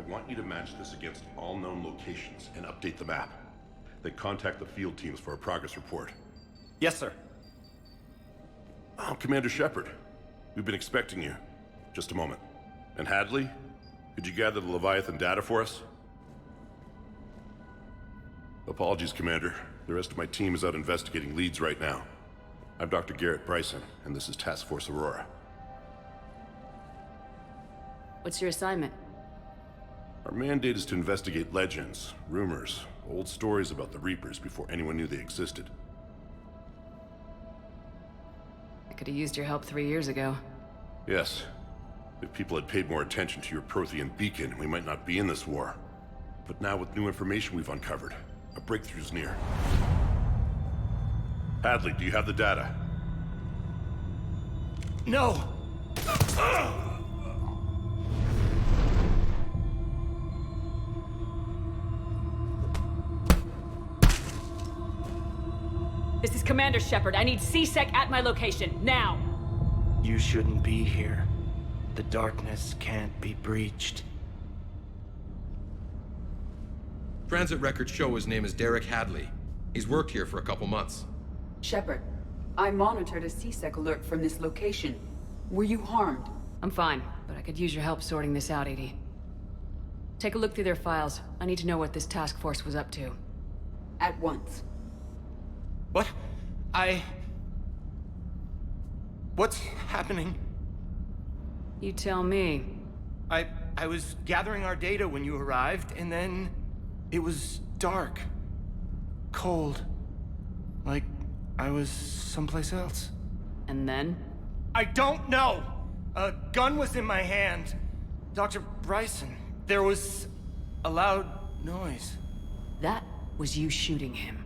want you to match this against all known locations and update the map. Then contact the field teams for a progress report. Yes, sir. Oh, Commander Shepard. We've been expecting you. Just a moment. And Hadley, could you gather the Leviathan data for us? Apologies, Commander. The rest of my team is out investigating leads right now. I'm Dr. Garrett Bryson, and this is Task Force Aurora. What's your assignment? Our mandate is to investigate legends, rumors, old stories about the Reapers before anyone knew they existed. I could have used your help 3 years ago. Yes. If people had paid more attention to your Prothean beacon, we might not be in this war. But now with new information we've uncovered, a breakthrough's near. Hadley, do you have the data? No! This is Commander Shepard. I need C-Sec at my location, now! You shouldn't be here. The darkness can't be breached. Transit records show his name is Derek Hadley. He's worked here for a couple months. Shepard, I monitored a C-Sec alert from this location. Were you harmed? I'm fine, but I could use your help sorting this out, Edie. Take a look through their files. I need to know what this task force was up to. At once. What? What's happening? You tell me. I was gathering our data when you arrived, and then it was dark. Cold. Like I was someplace else. And then? I don't know! A gun was in my hand. Dr. Bryson, there was a loud noise. That was you shooting him.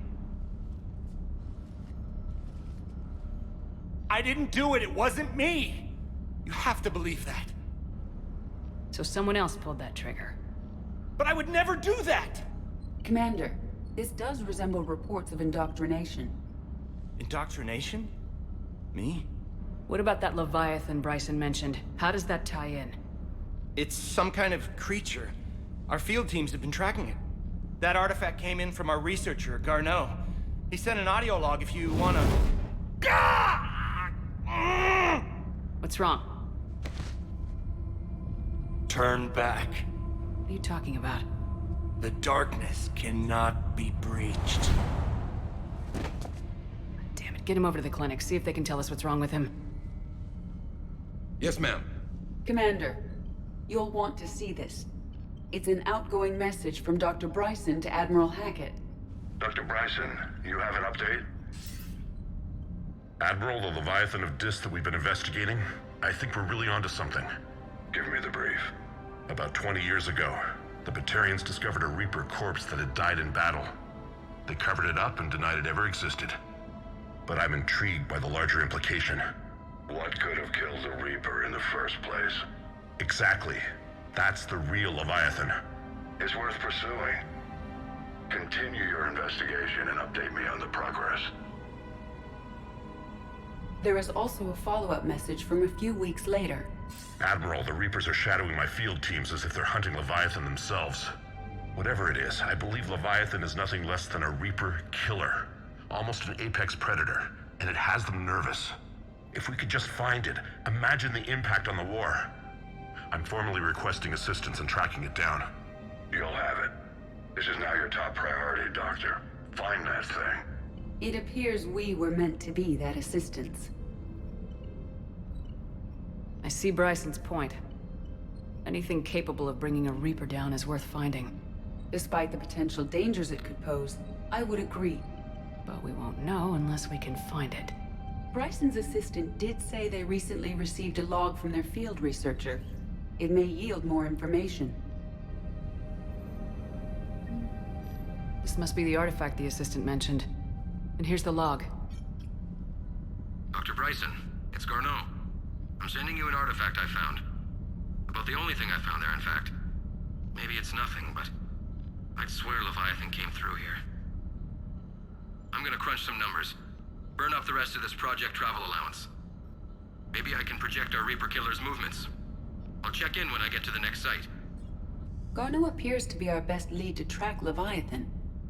I didn't do it, it wasn't me! You have to believe that. So someone else pulled that trigger. But I would never do that! Commander, this does resemble reports of indoctrination. Indoctrination? Me? What about that Leviathan Bryson mentioned? How does that tie in? It's some kind of creature. Our field teams have been tracking it. That artifact came in from our researcher, Garneau. He sent an audio log if you wanna... What's wrong? Turn back. What are you talking about? The darkness cannot be breached. Damn it, get him over to the clinic. See if they can tell us what's wrong with him. Yes, ma'am. Commander, you'll want to see this. It's an outgoing message from Dr. Bryson to Admiral Hackett. Dr. Bryson, you have an update? Admiral, the Leviathan of Dis that we've been investigating, I think we're really onto something. Give me the brief. About 20 years ago, the Batarians discovered a Reaper corpse that had died in battle. They covered it up and denied it ever existed. But I'm intrigued by the larger implication. What could have killed the Reaper in the first place? Exactly. That's the real Leviathan. It's worth pursuing. Continue your investigation and update me on the progress. There is also a follow-up message from a few weeks later. Admiral, the Reapers are shadowing my field teams as if they're hunting Leviathan themselves. Whatever it is, I believe Leviathan is nothing less than a Reaper killer. Almost an apex predator, and it has them nervous. If we could just find it, imagine the impact on the war. I'm formally requesting assistance in tracking it down. You'll have it. This is now your top priority, Doctor. Find that thing. It appears we were meant to be that assistance. I see Bryson's point. Anything capable of bringing a Reaper down is worth finding. Despite the potential dangers it could pose, I would agree. But we won't know unless we can find it. Bryson's assistant did say they recently received a log from their field researcher. It may yield more information. This must be the artifact the assistant mentioned. And here's the log. Dr. Bryson, it's Garneau. I'm sending you an artifact I found. About the only thing I found there, in fact. Maybe it's nothing, but I'd swear Leviathan came through here. I'm gonna crunch some numbers. Burn up the rest of this project travel allowance. Maybe I can project our Reaper killer's movements. I'll check in when I get to the next site. Garneau appears to be our best lead to track Leviathan,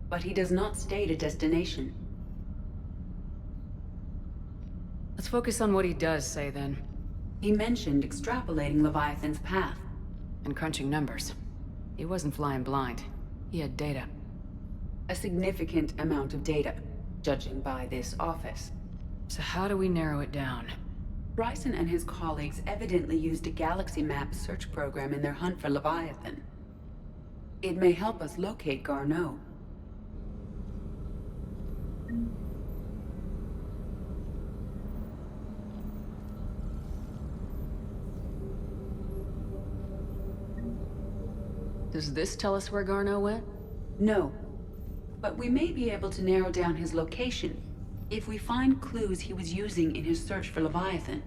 but he does not state a destination. Let's focus on what he does say then. He mentioned extrapolating Leviathan's path. And crunching numbers. He wasn't flying blind. He had data. A significant amount of data, judging by this office. So how do we narrow it down? Bryson and his colleagues evidently used a galaxy map search program in their hunt for Leviathan. It may help us locate Garneau. Does this tell us where Garneau went? No, but we may be able to narrow down his location if we find clues he was using in his search for Leviathan.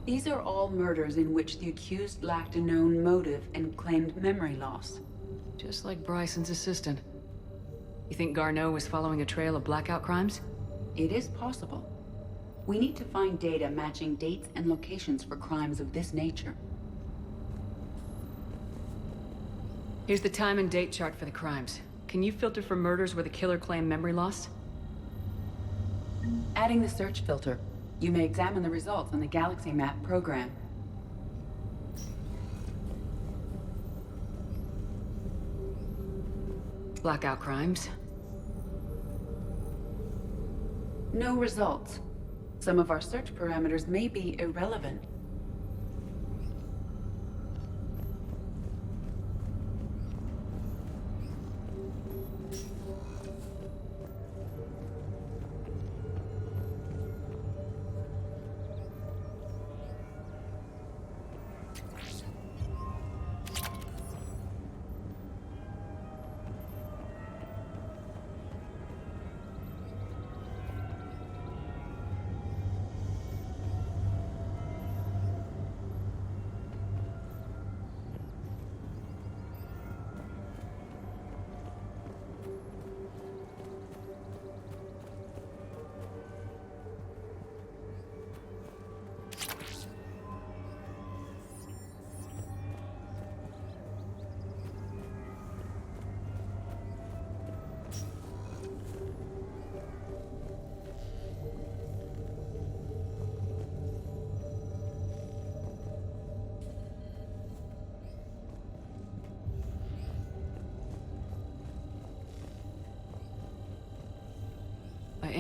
These are all murders in which the accused lacked a known motive and claimed memory loss. Just like Bryson's assistant. You think Garneau was following a trail of blackout crimes? It is possible. We need to find data matching dates and locations for crimes of this nature. Here's the time and date chart for the crimes. Can you filter for murders where the killer claimed memory loss? Adding the search filter, you may examine the results on the Galaxy Map program. Blackout crimes. No results. Some of our search parameters may be irrelevant.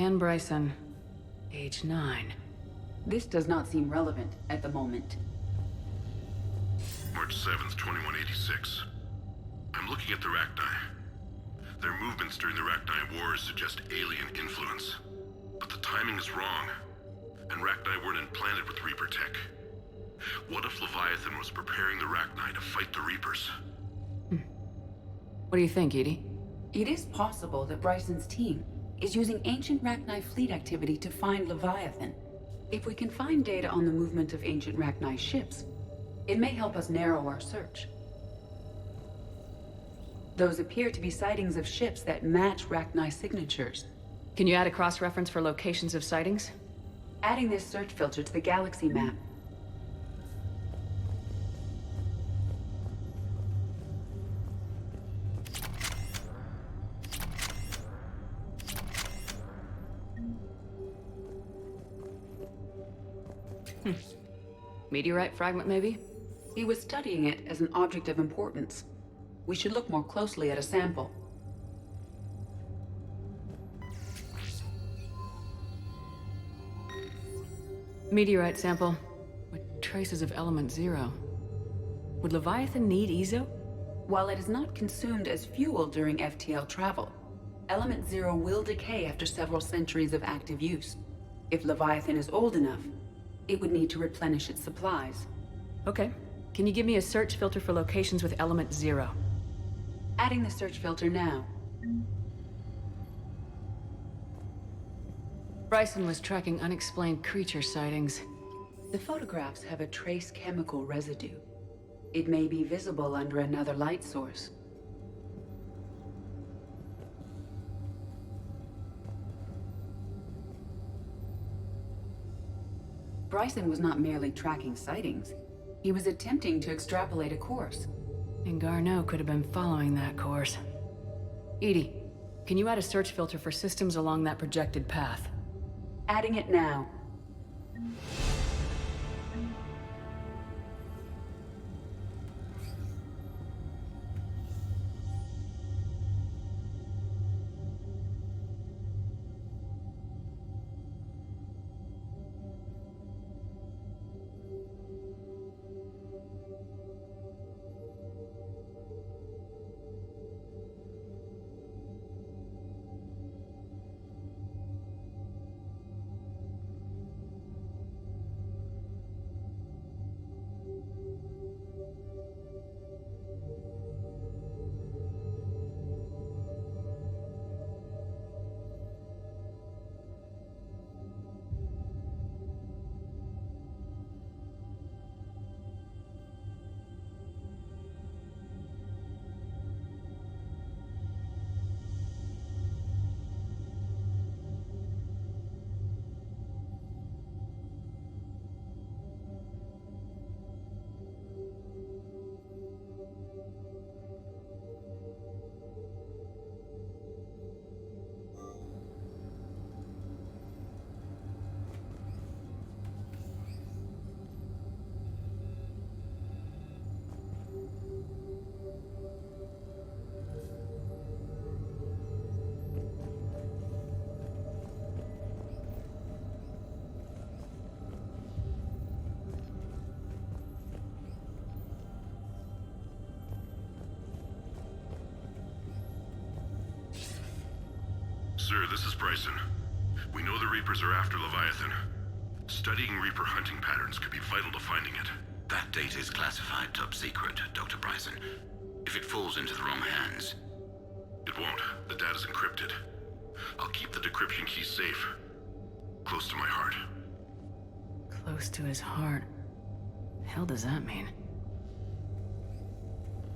Anne Bryson, age 9. This does not seem relevant at the moment. March 7th, 2186. I'm looking at the Rachni. Their movements during the Rachni Wars suggest alien influence. But the timing is wrong, and Rachni weren't implanted with Reaper tech. What if Leviathan was preparing the Rachni to fight the Reapers? What do you think, Edie? It is possible that Bryson's team is using ancient Rachni fleet activity to find Leviathan. If we can find data on the movement of ancient Rachni ships, it may help us narrow our search. Those appear to be sightings of ships that match Rachni signatures. Can you add a cross-reference for locations of sightings? Adding this search filter to the Galaxy Map. Meteorite fragment, maybe? He was studying it as an object of importance. We should look more closely at a sample. Meteorite sample with traces of element 0. Would Leviathan need EZO? While it is not consumed as fuel during FTL travel, Element Zero will decay after several centuries of active use. If Leviathan is old enough, it would need to replenish its supplies. Okay. Can you give me a search filter for locations with Element Zero? Adding the search filter now. Bryson was tracking unexplained creature sightings. The photographs have a trace chemical residue. It may be visible under another light source. Bryson was not merely tracking sightings. He was attempting to extrapolate a course. And Garneau could have been following that course. Edie, can you add a search filter for systems along that projected path? Adding it now. Sir, this is Bryson. We know the Reapers are after Leviathan. Studying Reaper hunting patterns could be vital to finding it. That data is classified top secret, Dr. Bryson. If it falls into the wrong hands... It won't. The data's encrypted. I'll keep the decryption key safe. Close to my heart. Close to his heart. The hell does that mean?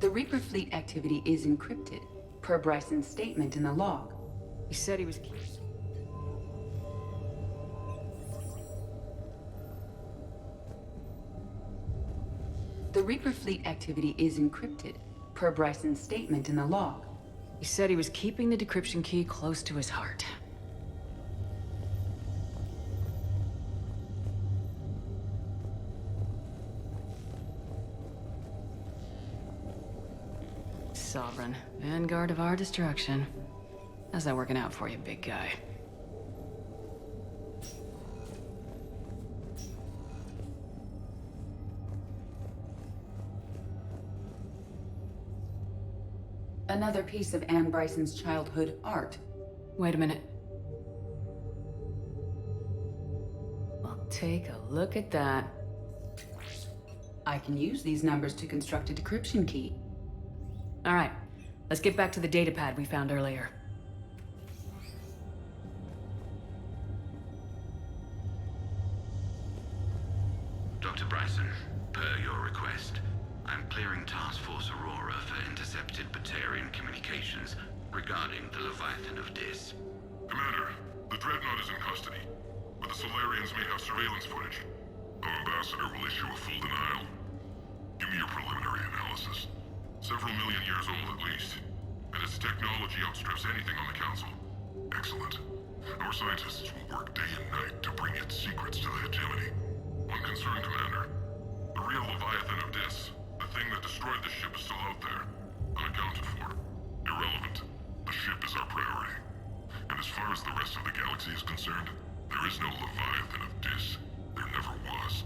The Reaper fleet activity is encrypted, per Bryson's statement in the log. He said he was... The Reaper fleet activity is encrypted, per Bryson's statement in the log. He said he was keeping the decryption key close to his heart. Sovereign, vanguard of our destruction. How's that working out for you, big guy? Another piece of Anne Bryson's childhood art. Wait a minute. Well, take a look at that. I can use these numbers to construct a decryption key. All right, let's get back to the datapad we found earlier. Dr. Bryson, per your request, I'm clearing Task Force Aurora for intercepted Batarian communications regarding the Leviathan of Dis. Commander, the Dreadnought is in custody, but the Solarians may have surveillance footage. Our ambassador will issue a full denial. Give me your preliminary analysis. Several million years old at least, and its technology outstrips anything on the Council. Excellent. Our scientists will work day and night to bring its secrets to the hegemony. One concern, Commander. The real Leviathan of Dis, the thing that destroyed the ship, is still out there. Unaccounted for. Irrelevant. The ship is our priority. And as far as the rest of the galaxy is concerned, there is no Leviathan of Dis. There never was.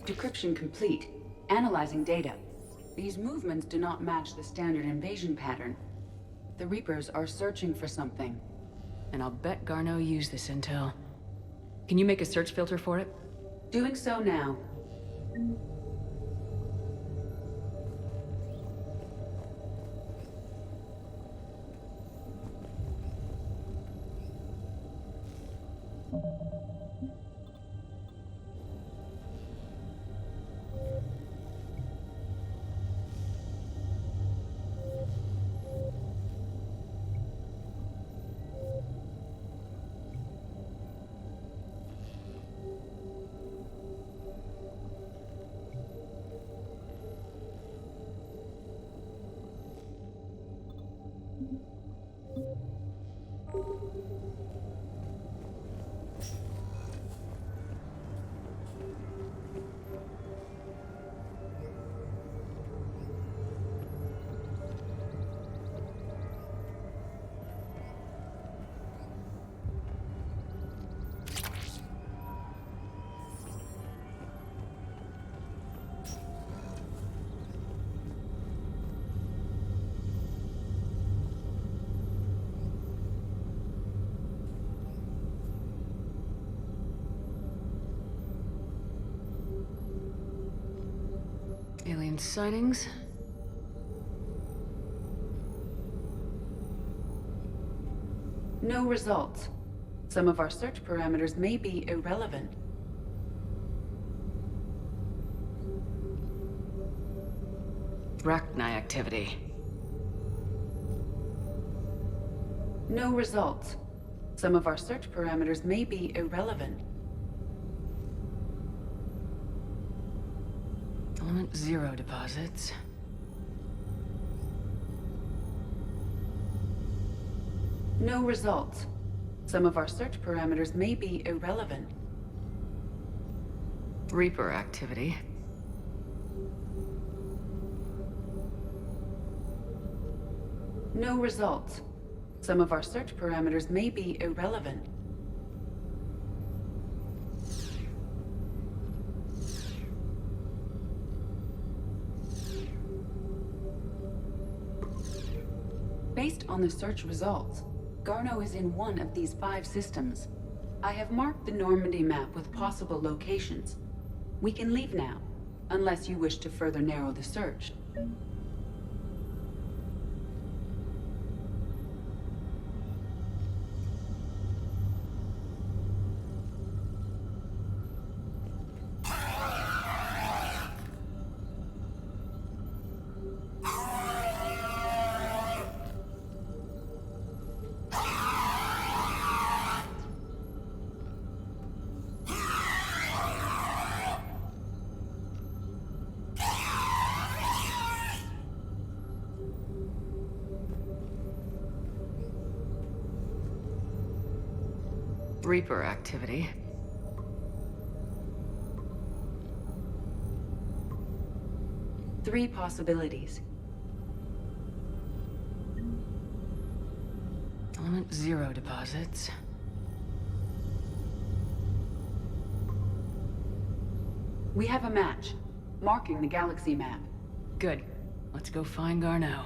Decryption complete. Analyzing data. These movements do not match the standard invasion pattern. The Reapers are searching for something. And I'll bet Garneau used this intel. Can you make a search filter for it? Doing so now. Alien sightings? No results. Some of our search parameters may be irrelevant. Rachni activity. No results. Some of our search parameters may be irrelevant. Element 0 deposits. No results. Some of our search parameters may be irrelevant. Reaper activity. No results. Some of our search parameters may be irrelevant. Based on the search results, Garneau is in one of these 5 systems. I have marked the Normandy map with possible locations. We can leave now, unless you wish to further narrow the search. Reaper activity. Three possibilities. Element 0 deposits. We have a match, marking the galaxy map. Good. Let's go find Garneau.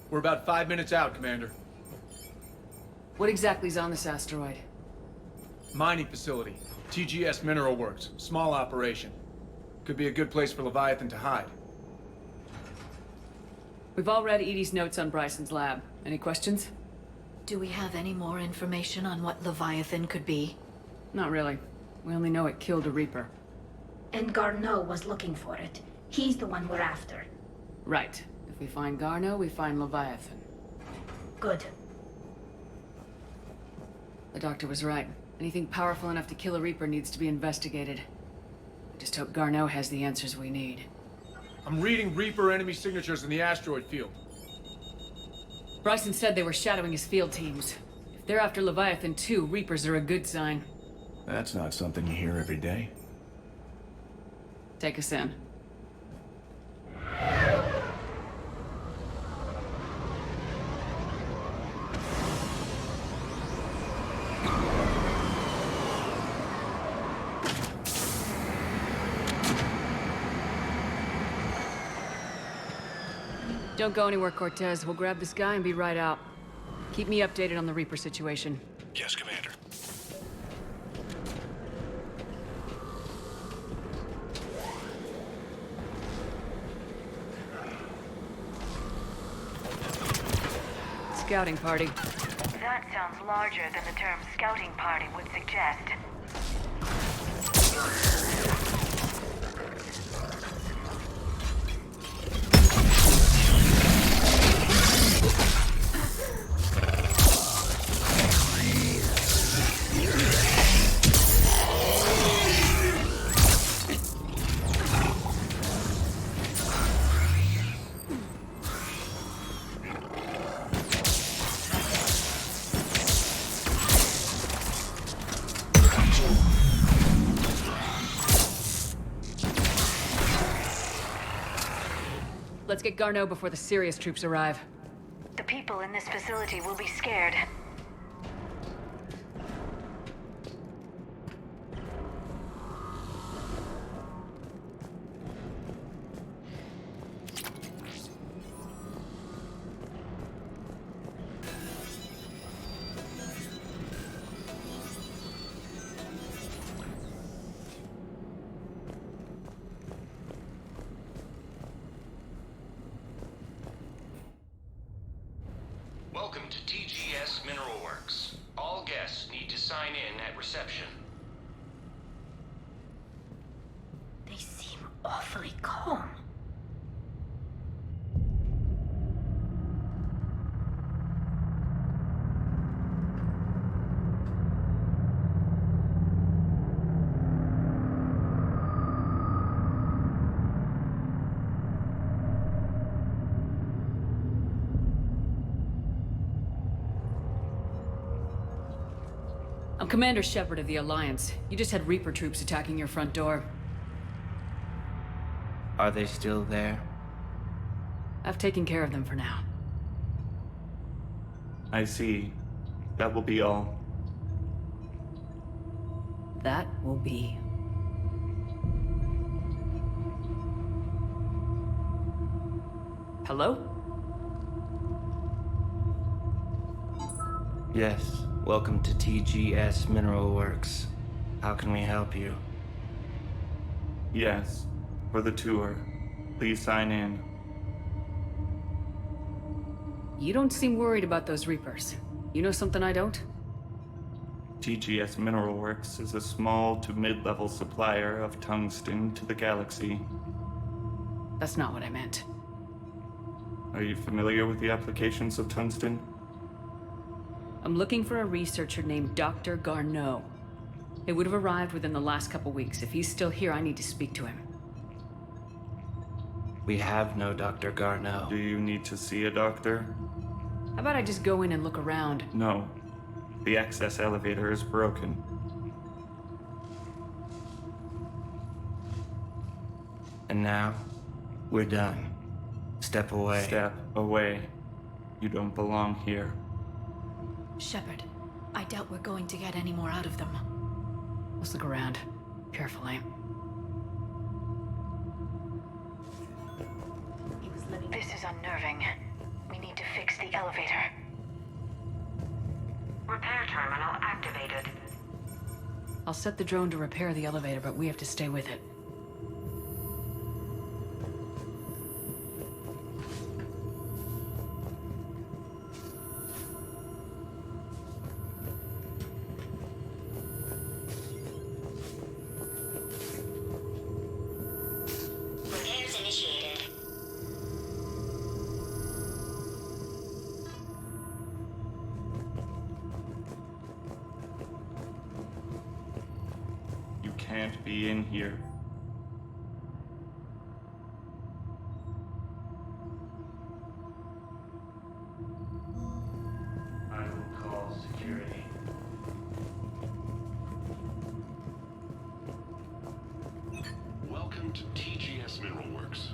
We're about 5 minutes out, Commander. What exactly is on this asteroid? Mining facility. TGS Mineral Works. Small operation. Could be a good place for Leviathan to hide. We've all read Edie's notes on Bryson's lab. Any questions? Do we have any more information on what Leviathan could be? Not really. We only know it killed a Reaper. And Garneau was looking for it. He's the one we're after. Right. We find Garno, we find Leviathan. Good. The doctor was right. Anything powerful enough to kill a Reaper needs to be investigated. I just hope Garno has the answers we need. I'm reading Reaper enemy signatures in the asteroid field. Bryson said they were shadowing his field teams. If they're after Leviathan too, Reapers are a good sign. That's not something you hear every day. Take us in. Don't go anywhere, Cortez. We'll grab this guy and be right out. Keep me updated on the Reaper situation. Yes, Commander. Scouting party. That sounds larger than the term scouting party would suggest. Let's get Garneau before the serious troops arrive. The people in this facility will be scared. Welcome to TGS Mineral Works. All guests need to sign in at reception. They seem awfully calm. I'm Commander Shepard of the Alliance. You just had Reaper troops attacking your front door. Are they still there? I've taken care of them for now. I see. That will be all. That will be. Hello? Yes. Welcome to TGS Mineral Works. How can we help you? Yes. For the tour. Please sign in. You don't seem worried about those Reapers. You know something I don't? TGS Mineral Works is a small to mid-level supplier of tungsten to the galaxy. That's not what I meant. Are you familiar with the applications of tungsten? I'm looking for a researcher named Dr. Garneau. He would have arrived within the last couple weeks. If he's still here, I need to speak to him. We have no Dr. Garneau. Do you need to see a doctor? How about I just go in and look around? No. The access elevator is broken. And now, we're done. Step away. Step away. You don't belong here. Shepard, I doubt we're going to get any more out of them. Let's look around. Carefully. This is unnerving. We need to fix the elevator. Repair terminal activated. I'll set the drone to repair the elevator, but we have to stay with it. can't be in here. I will call security. Welcome to TGS Mineral Works.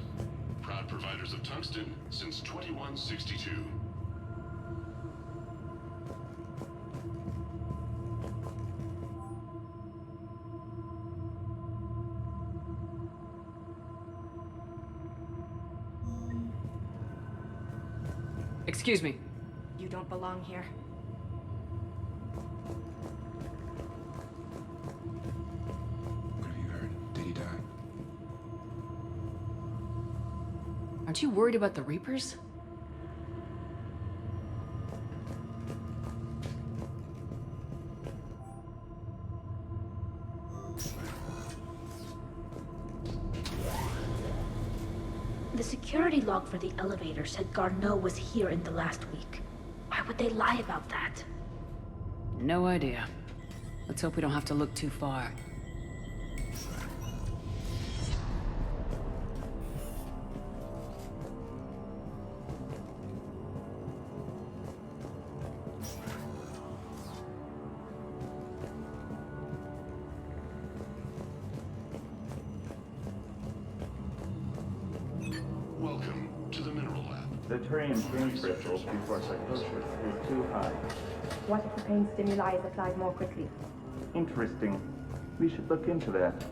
Proud providers of tungsten since 2162. Excuse me. You don't belong here. What have you heard? Did he die? Aren't you worried about the Reapers? The security log for the elevator said Garneau was here in the last week. Why would they lie about that? No idea. Let's hope we don't have to look too far. Welcome to the Mineral Lab. The Turian pain threshold before psychosis is too high. What if the pain stimuli is applied more quickly? Interesting. We should look into that.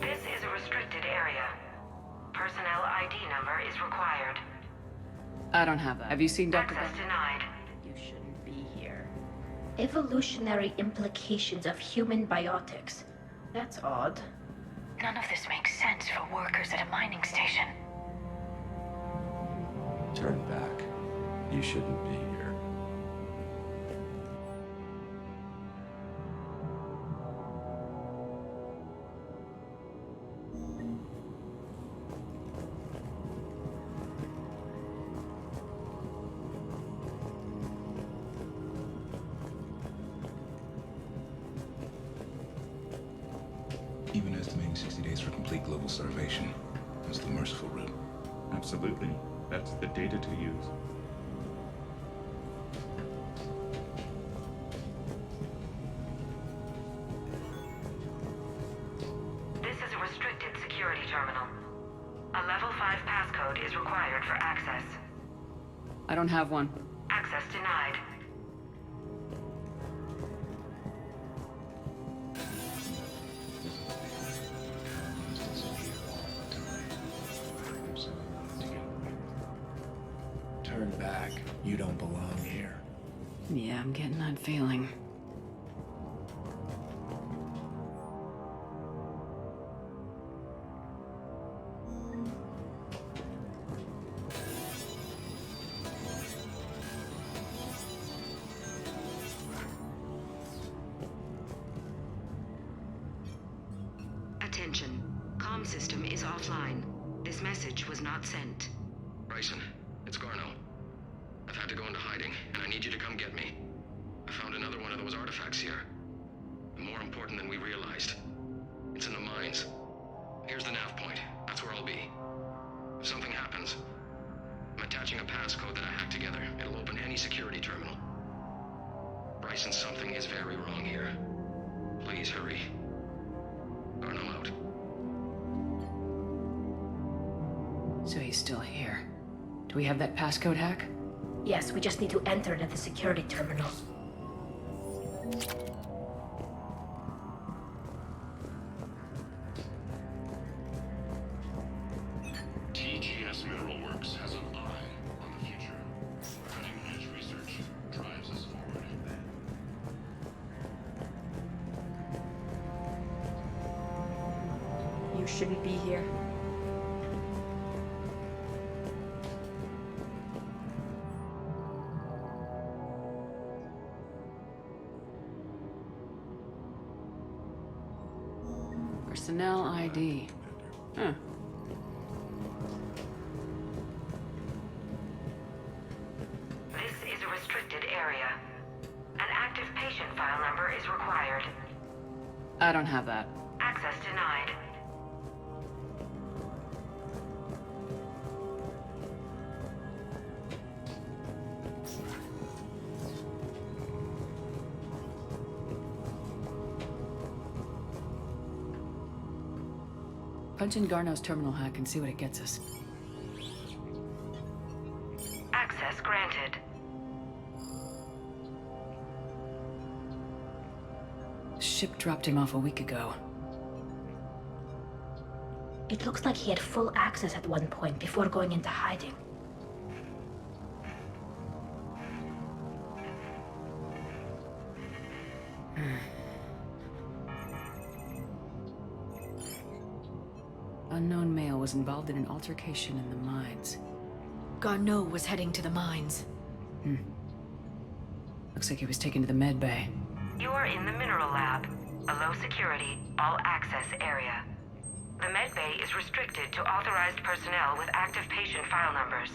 This is a restricted area. Personnel ID number is required. I don't have that. Have you seen Dr. Access denied. You shouldn't be here. Evolutionary implications of human biotics. That's odd. None of this makes sense for workers at a mining station. Turn back. You shouldn't be here. Even estimating 60 days for complete global starvation is the merciful route. Absolutely. That's the data to use. This is a restricted security terminal. A level 5 passcode is required for access. I don't have one. Access denied. Turn back. You don't belong here. Yeah, I'm getting that feeling. Attention. Comm system is offline. This message was not sent. Ryzen, it's Garneau. I've had to go into hiding, and I need you to come get me. I found another one of those artifacts here. More important than we realized. It's in the mines. Here's the nav point. That's where I'll be. If something happens, I'm attaching a passcode that I hacked together. It'll open any security terminal. Bryson, something is very wrong here. Please hurry. Garneau out. So he's still here. Do we have that passcode hack? Yes, we just need to enter it at the security terminal. TGS Mineral Works has an eye on the future. Cutting-edge research drives us forward. You shouldn't be here. Personnel ID. Huh. This is a restricted area. An active patient file number is required. I don't have that. Access denied. Punch in Garneau's terminal hack and see what it gets us. Access granted. Ship dropped him off a week ago. It looks like he had full access at one point before going into hiding. Unknown male was involved in an altercation in the mines. Garneau was heading to the mines. Looks like he was taken to the med bay. You are in the mineral lab, a low security, all access area. The med bay is restricted to authorized personnel with active patient file numbers.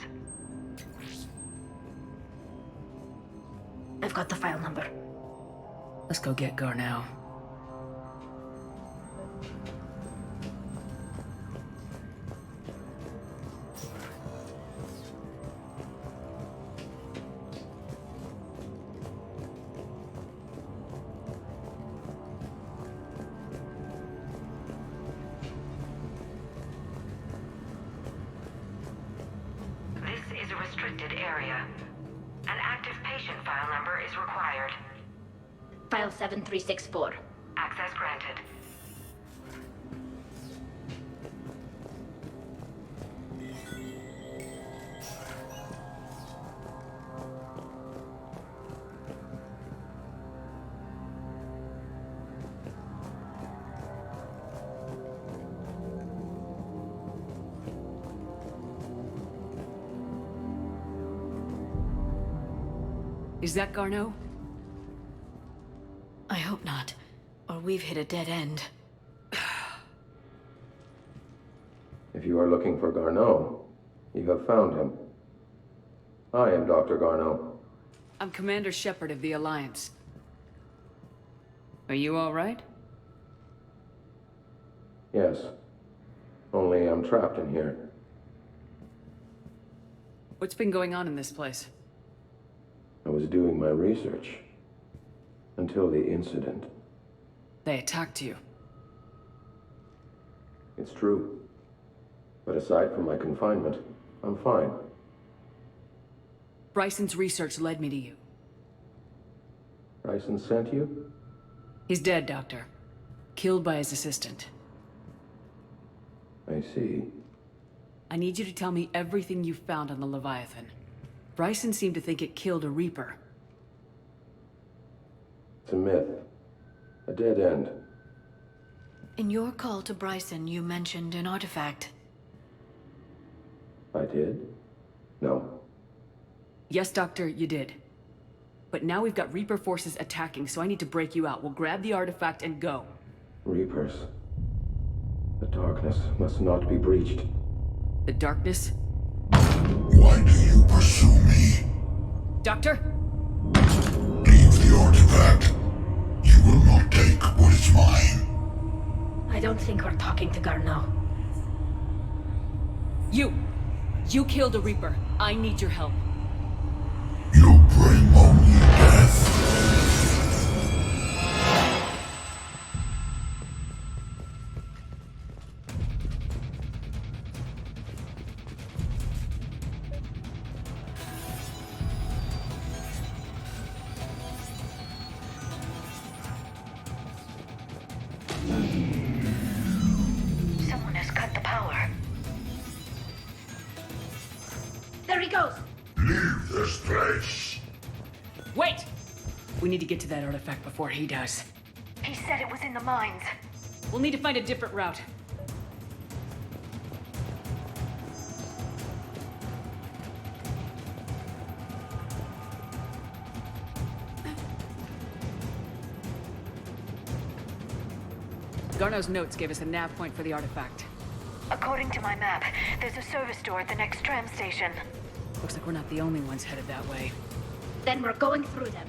I've got the file number. Let's go get Garneau. This is a restricted area. An active patient file number is required. File 7364. Access granted. Is that Garneau? I hope not, or we've hit a dead end. If you are looking for Garneau, you have found him. I am Dr. Garneau. I'm Commander Shepard of the Alliance. Are you all right? Yes. Only I'm trapped in here. What's been going on in this place? I was doing my research. Until the incident. They attacked you. It's true. But aside from my confinement, I'm fine. Bryson's research led me to you. Bryson sent you? He's dead, Doctor. Killed by his assistant. I see. I need you to tell me everything you found on the Leviathan. Bryson seemed to think it killed a Reaper. It's a myth. A dead end. In your call to Bryson, you mentioned an artifact. I did? No. Yes, Doctor, you did. But now we've got Reaper forces attacking, so I need to break you out. We'll grab the artifact and go. Reapers. The darkness must not be breached. The darkness? Why do you pursue me? Doctor? Leave the artifact. You will not take what is mine. I don't think we're talking to Garneau. You killed a Reaper. I need your help. You bring only death. Someone has cut the power. There he goes! Leave this place. Wait! We need to get to that artifact before he does. He said it was in the mines. We'll need to find a different route. Garneau's notes gave us a nav point for the artifact. According to my map, there's a service door at the next tram station. Looks like we're not the only ones headed that way. Then we're going through them.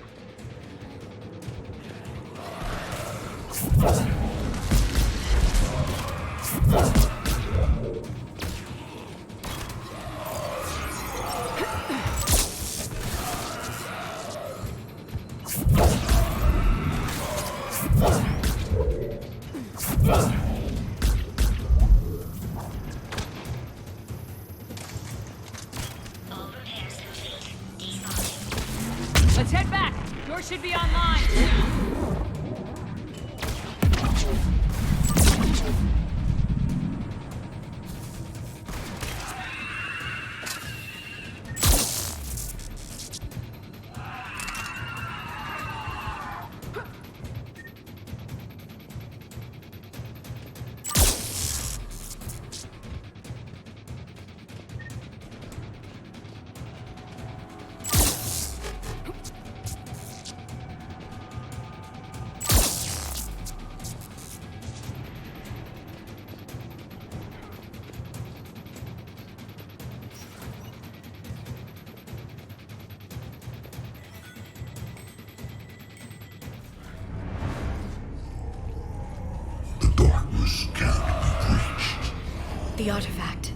Let's head back. Yours should be online. The artifact.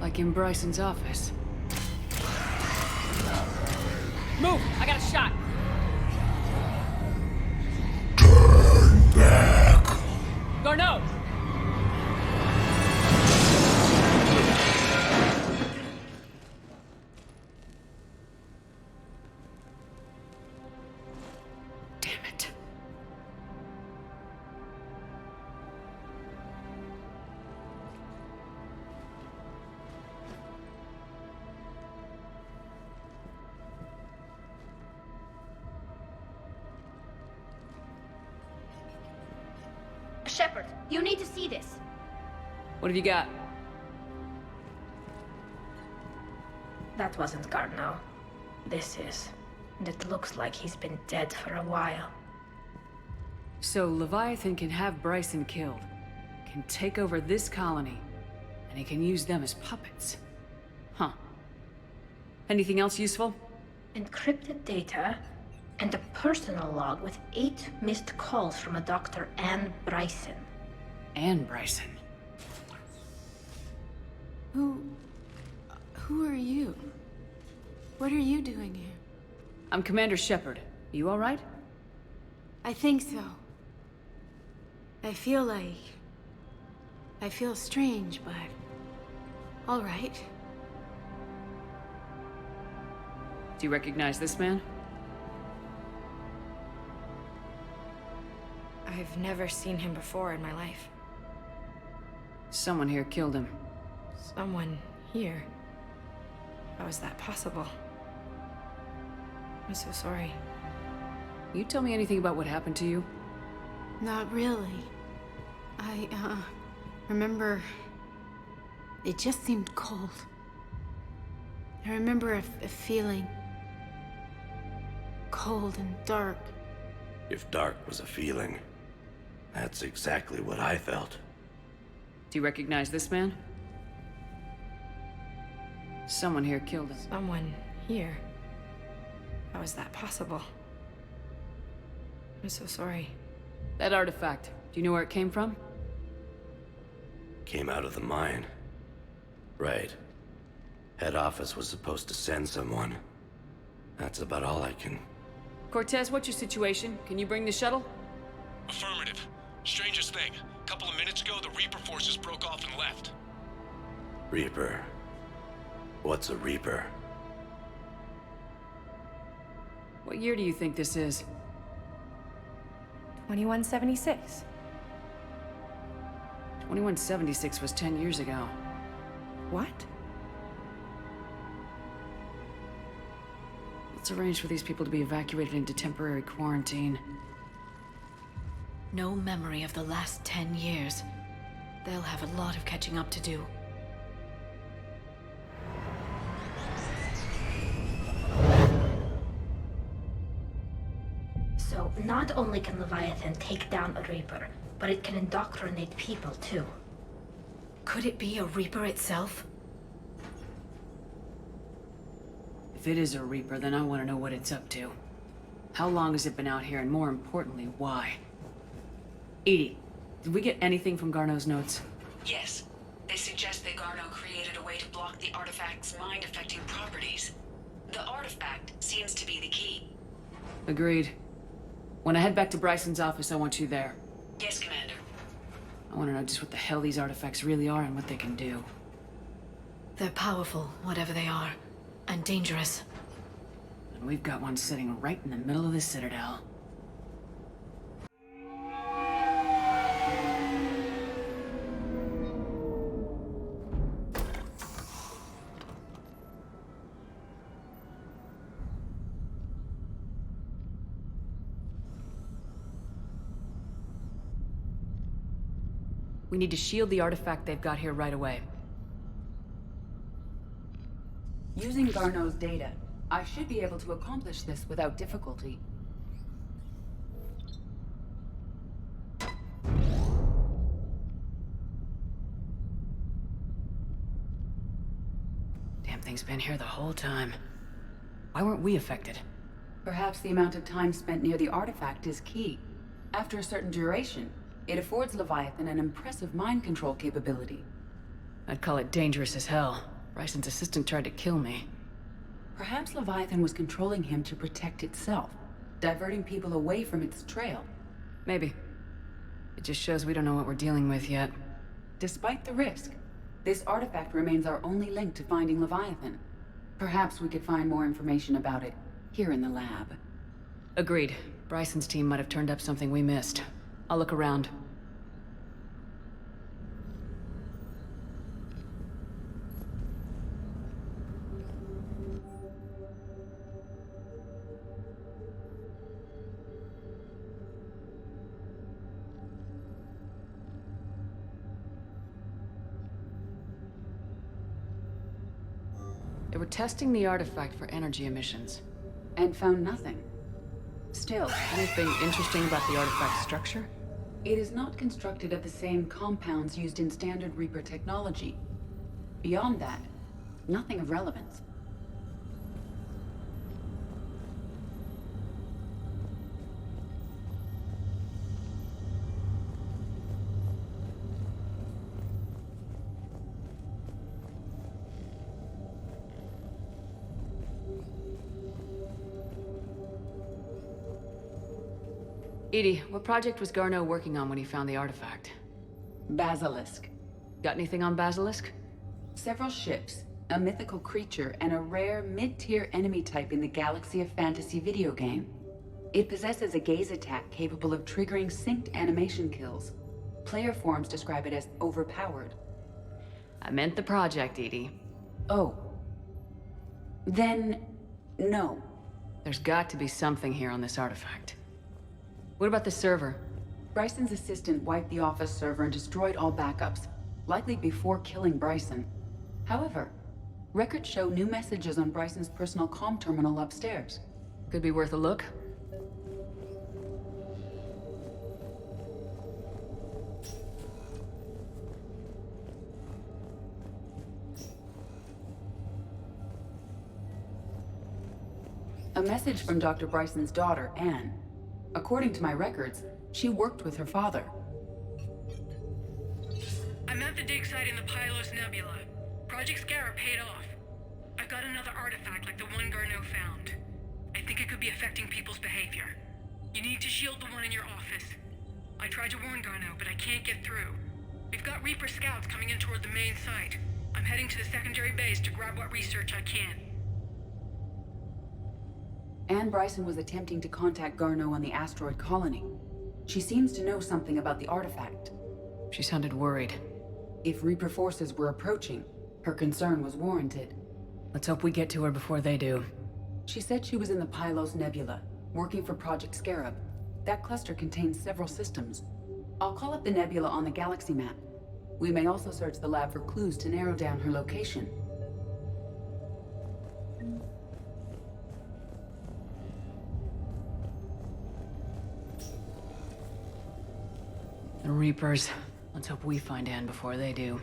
Like in Bryson's office. Move! I got a shot! Turn back. Garneau! Damn it. Shepard, you need to see this. What have you got? That wasn't Garneau. This is. And it looks like he's been dead for a while. So Leviathan can have Bryson killed, can take over this colony, and he can use them as puppets. Huh. Anything else useful? Encrypted data and a personal log with 8 missed calls from a Dr. Anne Bryson. Anne Bryson. Who are you? What are you doing here? I'm Commander Shepard. You all right? I think so. I feel strange, but all right. Do you recognize this man? I've never seen him before in my life. Someone here killed him. Someone here? How is that possible? I'm so sorry. You tell me anything about what happened to you? Not really. I, remember... It just seemed cold. I remember a feeling... cold and dark. If dark was a feeling, that's exactly what I felt. Do you recognize this man? Someone here killed him. Someone here? How is that possible? I'm so sorry. That artifact, do you know where it came from? Came out of the mine. Right. Head office was supposed to send someone. That's about all I can... Cortez, what's your situation? Can you bring the shuttle? Affirmative. Strangest thing. A couple of minutes ago, the Reaper forces broke off and left. Reaper. What's a Reaper? What year do you think this is? 2176. 2176 was 10 years ago. What? Let's arrange for these people to be evacuated into temporary quarantine. No memory of the last 10 years. They'll have a lot of catching up to do. So, not only can Leviathan take down a Reaper, but it can indoctrinate people too. Could it be a Reaper itself? If it is a Reaper, then I want to know what it's up to. How long has it been out here, and more importantly, why? Edie, did we get anything from Garneau's notes? Yes. They suggest that Garneau created a way to block the artifact's mind-affecting properties. The artifact seems to be the key. Agreed. When I head back to Bryson's office, I want you there. Yes, Commander. I want to know just what the hell these artifacts really are and what they can do. They're powerful, whatever they are, and dangerous. And we've got one sitting right in the middle of the Citadel. We need to shield the artifact they've got here right away. Using Garneau's data, I should be able to accomplish this without difficulty. Damn thing's been here the whole time. Why weren't we affected? Perhaps the amount of time spent near the artifact is key. After a certain duration, it affords Leviathan an impressive mind control capability. I'd call it dangerous as hell. Bryson's assistant tried to kill me. Perhaps Leviathan was controlling him to protect itself, diverting people away from its trail. Maybe. It just shows we don't know what we're dealing with yet. Despite the risk, this artifact remains our only link to finding Leviathan. Perhaps we could find more information about it here in the lab. Agreed. Bryson's team might have turned up something we missed. I'll look around. They were testing the artifact for energy emissions. And found nothing. Still, anything interesting about the artifact's structure? It is not constructed of the same compounds used in standard Reaper technology. Beyond that, nothing of relevance. Edie, what project was Garneau working on when he found the artifact? Basilisk. Got anything on Basilisk? Several ships, a mythical creature, and a rare mid-tier enemy type in the Galaxy of Fantasy video game. It possesses a gaze attack capable of triggering synced animation kills. Player forums describe it as overpowered. I meant the project, Edie. Oh. Then, no. There's got to be something here on this artifact. What about the server? Bryson's assistant wiped the office server and destroyed all backups, likely before killing Bryson. However, records show new messages on Bryson's personal comm terminal upstairs. Could be worth a look. A message from Dr. Bryson's daughter, Anne. According to my records, she worked with her father. I'm at the dig site in the Pylos Nebula. Project Scarab paid off. I've got another artifact like the one Garneau found. I think it could be affecting people's behavior. You need to shield the one in your office. I tried to warn Garneau, but I can't get through. We've got Reaper scouts coming in toward the main site. I'm heading to the secondary base to grab what research I can. Anne Bryson was attempting to contact Garneau on the asteroid colony. She seems to know something about the artifact. She sounded worried. If Reaper forces were approaching, her concern was warranted. Let's hope we get to her before they do. She said she was in the Pylos Nebula, working for Project Scarab. That cluster contains several systems. I'll call up the nebula on the galaxy map. We may also search the lab for clues to narrow down her location. Reapers. Let's hope we find Anne before they do.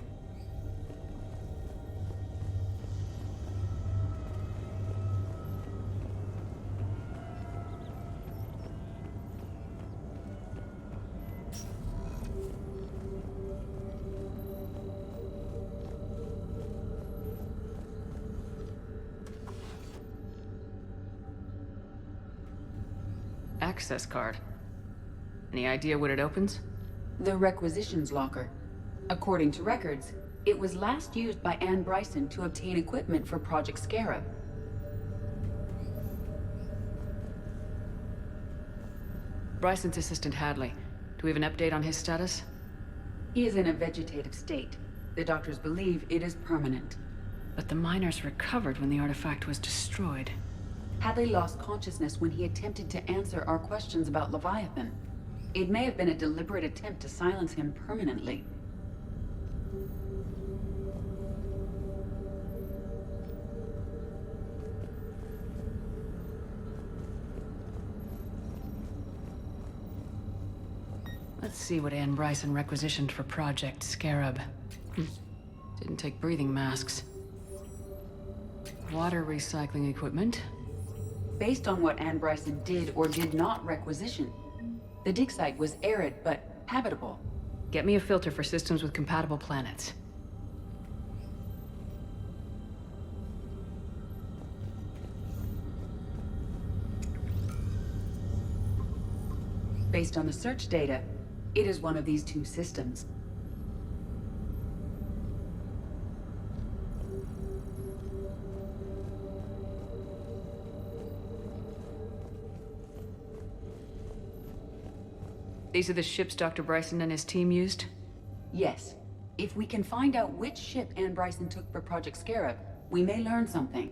Access card. Any idea what it opens? The requisitions locker. According to records, it was last used by Anne Bryson to obtain equipment for Project Scarab. Bryson's assistant Hadley. Do we have an update on his status? He is in a vegetative state. The doctors believe it is permanent. But the miners recovered when the artifact was destroyed. Hadley lost consciousness when he attempted to answer our questions about Leviathan. It may have been a deliberate attempt to silence him permanently. Let's see what Anne Bryson requisitioned for Project Scarab. Didn't take breathing masks. Water recycling equipment. Based on what Anne Bryson did or did not requisition, the dig site was arid but habitable. Get me a filter for systems with compatible planets. Based on the search data, it is one of these two systems. These are the ships Dr. Bryson and his team used? Yes. If we can find out which ship Anne Bryson took for Project Scarab, we may learn something.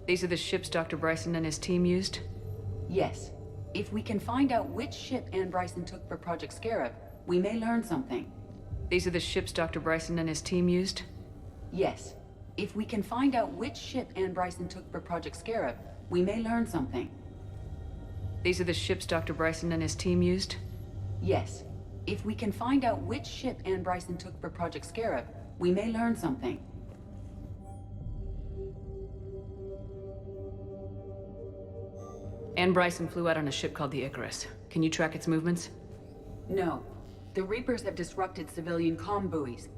These are the ships Dr. Bryson and his team used? Yes. If we can find out which ship Anne Bryson took for Project Scarab, we may learn something. These are the ships Dr. Bryson and his team used? Yes. If we can find out which ship Anne Bryson took for Project Scarab, we may learn something. These are the ships Dr. Bryson and his team used? Yes. If we can find out which ship Anne Bryson took for Project Scarab, we may learn something. Anne Bryson flew out on a ship called the Icarus. Can you track its movements? No. The Reapers have disrupted civilian comm buoys.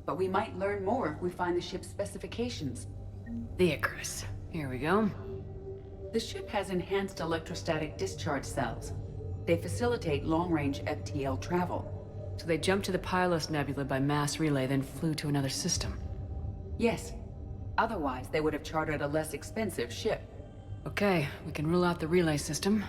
But we might learn more if we find the ship's specifications. The Icarus. Here we go. The ship has enhanced electrostatic discharge cells. They facilitate long-range FTL travel. So they jumped to the Pylos Nebula by mass relay, then flew to another system? Yes. Otherwise, they would have chartered a less expensive ship. Okay, we can rule out the relay system.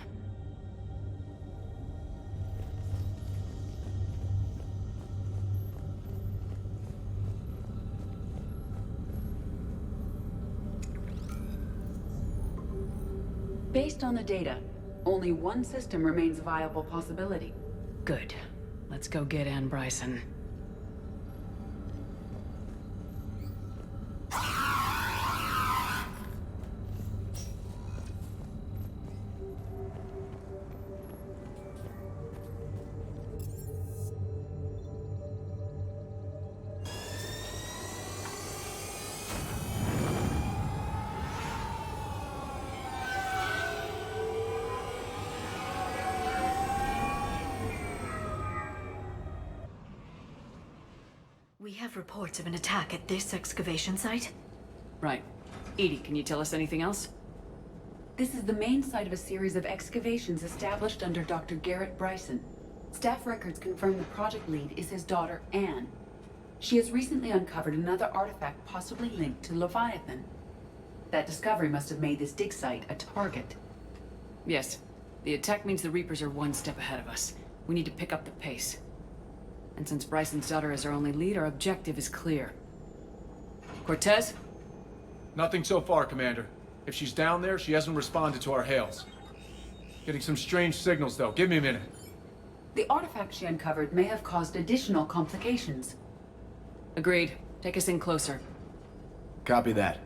Based on the data, only one system remains a viable possibility. Good. Let's go get Anne Bryson. We have reports of an attack at this excavation site. Right. Edie, can you tell us anything else? This is the main site of a series of excavations established under Dr. Garrett Bryson. Staff records confirm the project lead is his daughter, Anne. She has recently uncovered another artifact possibly linked to Leviathan. That discovery must have made this dig site a target. Yes. The attack means the Reapers are one step ahead of us. We need to pick up the pace. And since Bryson's daughter is our only lead, our objective is clear. Cortez? Nothing so far, Commander. If she's down there, she hasn't responded to our hails. Getting some strange signals, though. Give me a minute. The artifact she uncovered may have caused additional complications. Agreed. Take us in closer. Copy that.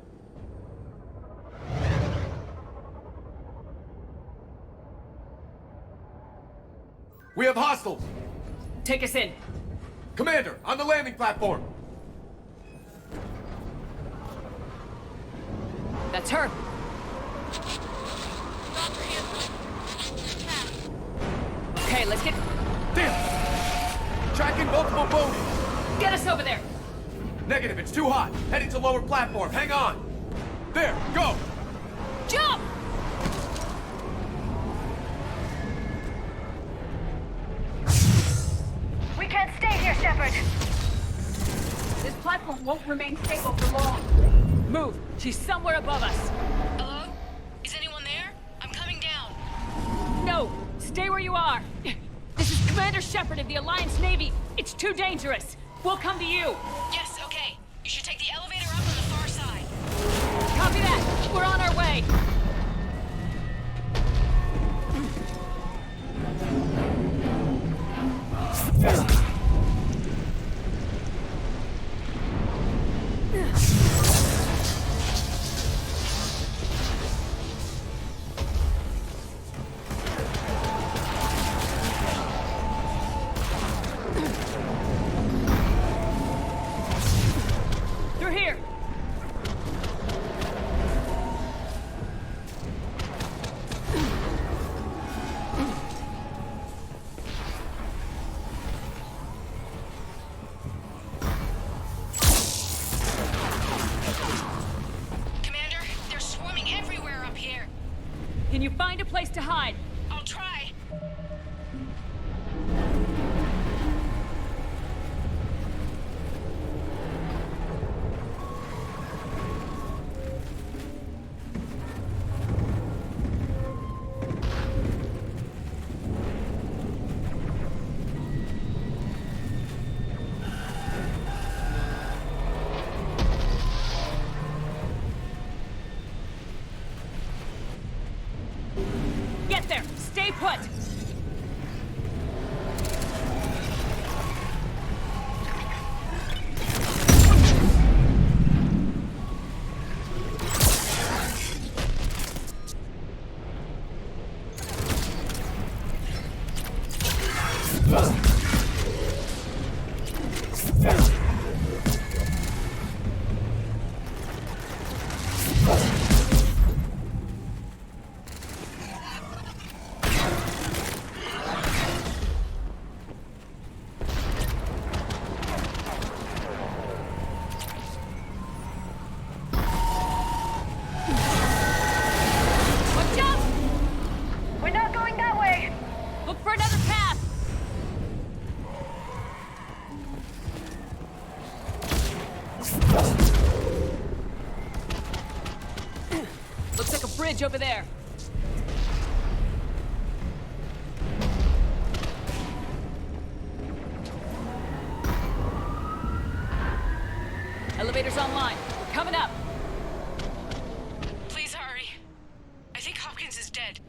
We have hostiles! Take us in. Commander, on the landing platform! That's her. Okay, let's get... Damn! Tracking multiple bodies! Get us over there! Negative, it's too hot. Heading to lower platform, hang on! There, go! Jump! We can't stay here, Shepard! This platform won't remain stable for long. Move! She's somewhere above us. Hello? Is anyone there? I'm coming down. No! Stay where you are! This is Commander Shepard of the Alliance Navy. It's too dangerous. We'll come to you. Yes, okay. You should take the elevator up on the far side. Copy that. We're on our way. Through here. Commander, they're swarming everywhere up here. Can you find a place to hide? I'll try. Get there! Stay put! Watch out! We're not going that way. Look for another path! Looks like a bridge over there. Elevator's online. We're coming up. Please hurry. I think Hopkins is dead.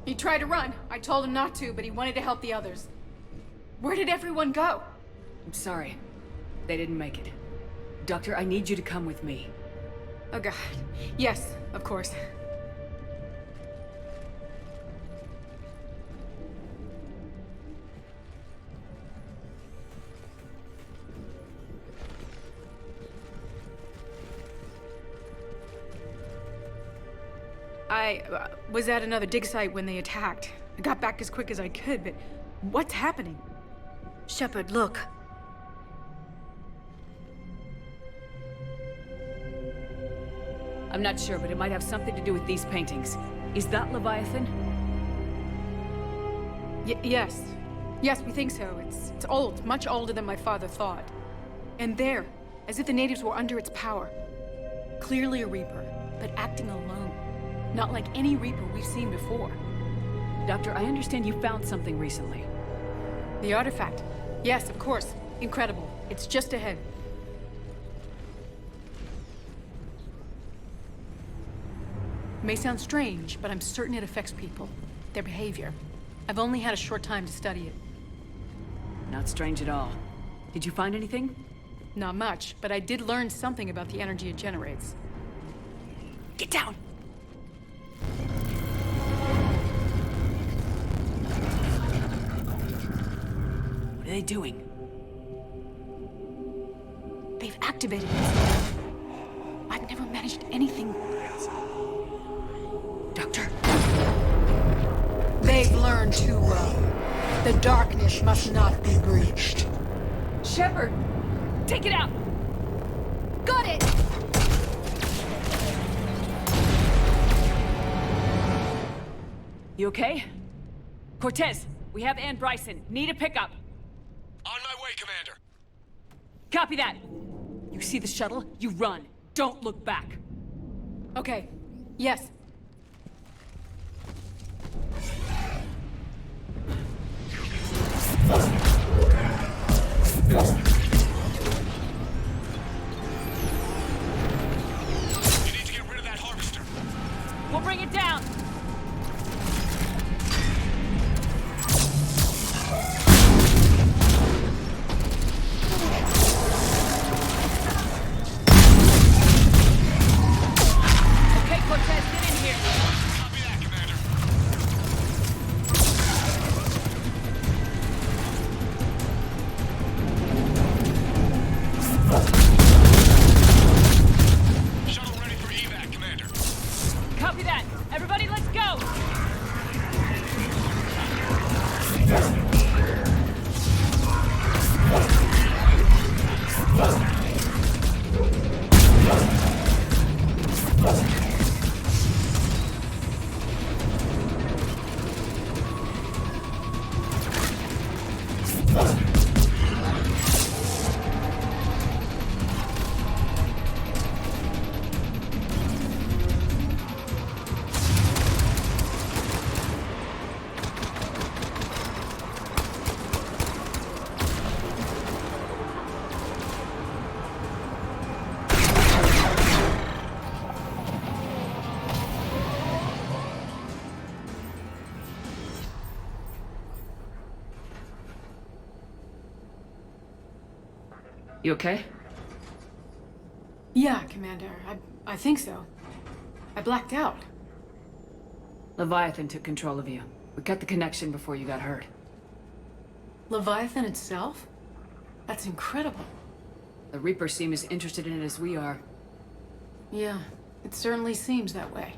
He tried to run. I told him not to, but he wanted to help the others. Where did everyone go? I'm sorry. They didn't make it. Doctor, I need you to come with me. Oh god. Yes, of course. I was at another dig site when they attacked. I got back as quick as I could, but what's happening? Shepard, look. I'm not sure, but it might have something to do with these paintings. Is that Leviathan? Yes. Yes, we think so. It's old, much older than my father thought. And there, as if the natives were under its power. Clearly a Reaper, but acting alone. Not like any Reaper we've seen before. Doctor, I understand you found something recently. The artifact. Yes, of course. Incredible. It's just ahead. May sound strange, but I'm certain it affects people. Their behavior. I've only had a short time to study it. Not strange at all. Did you find anything? Not much, but I did learn something about the energy it generates. Get down! What are they doing? They've activated it. I've never managed anything. Doctor? They've learned too well. The darkness must not be breached. Shepard! Take it out! Got it! You okay? Cortez, we have Ann Bryson. Need a pickup. On my way, Commander. Copy that. You see the shuttle? You run. Don't look back. Okay. Yes. You need to get rid of that harvester. We'll bring it down. Okay, Cortez, get in here. Copy that, Commander. Shuttle ready for evac, Commander. Copy that. Everybody, let's go! You okay? Yeah, Commander. I think so. I blacked out. Leviathan took control of you. We cut the connection before you got hurt. Leviathan itself? That's incredible. The Reapers seem as interested in it as we are. Yeah, it certainly seems that way.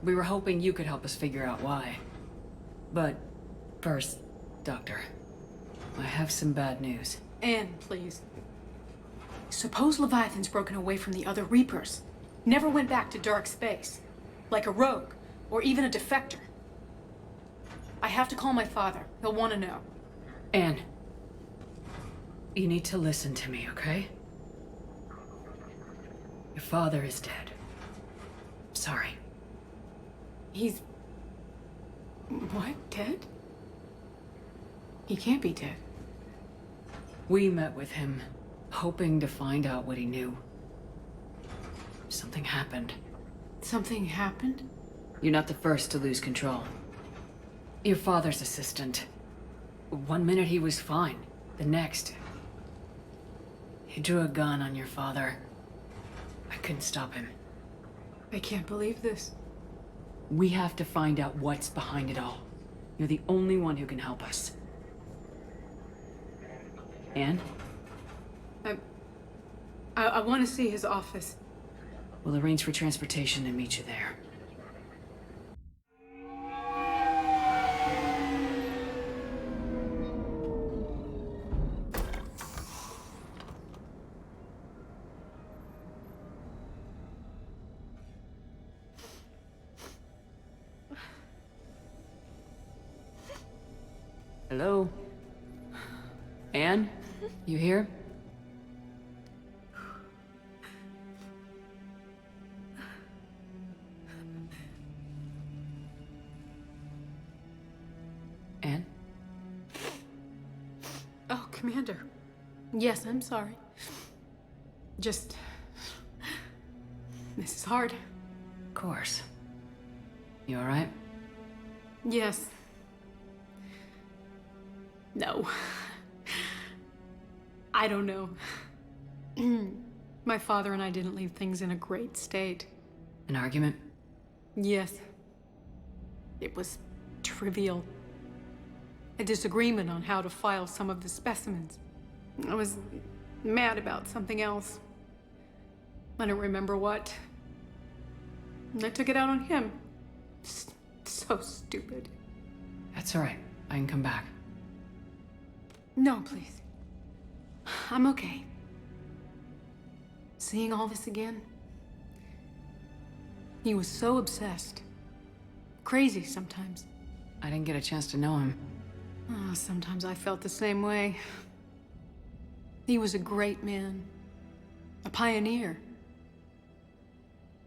We were hoping you could help us figure out why. But first, Doctor, I have some bad news. Anne, please. Suppose Leviathan's broken away from the other Reapers. Never went back to dark space. Like a rogue, or even a defector. I have to call my father. He'll want to know. Anne, you need to listen to me, okay? Your father is dead. Sorry. He's... what? Dead? He can't be dead. We met with him, hoping to find out what he knew. Something happened. Something happened? You're not the first to lose control. Your father's assistant. One minute he was fine. The next... he drew a gun on your father. I couldn't stop him. I can't believe this. We have to find out what's behind it all. You're the only one who can help us. Anne? I want to see his office. We'll arrange for transportation and meet you there. Hello? Anne? You here? Anne? Oh, Commander. Yes, I'm sorry. Just... this is hard. Of course. You alright? Yes. No. I don't know. My father and I didn't leave things in a great state. An argument? Yes. It was trivial. A disagreement on how to file some of the specimens. I was mad about something else. I don't remember what. I took it out on him. So stupid. That's all right. I can come back. No, please. I'm okay. Seeing all this again? He was so obsessed. Crazy sometimes. I didn't get a chance to know him. Oh, sometimes I felt the same way. He was a great man. A pioneer.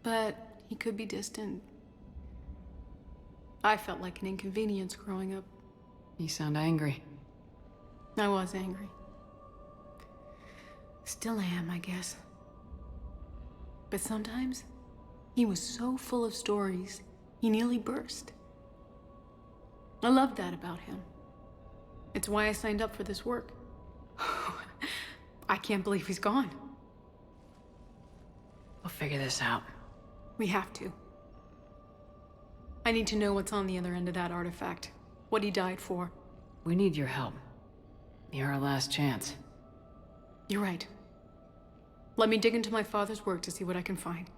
But he could be distant. I felt like an inconvenience growing up. You sound angry. I was angry. Still am, I guess. But sometimes, he was so full of stories, he nearly burst. I loved that about him. It's why I signed up for this work. I can't believe he's gone. We'll figure this out. We have to. I need to know what's on the other end of that artifact. What he died for. We need your help. You're our last chance. You're right. Let me dig into my father's work to see what I can find.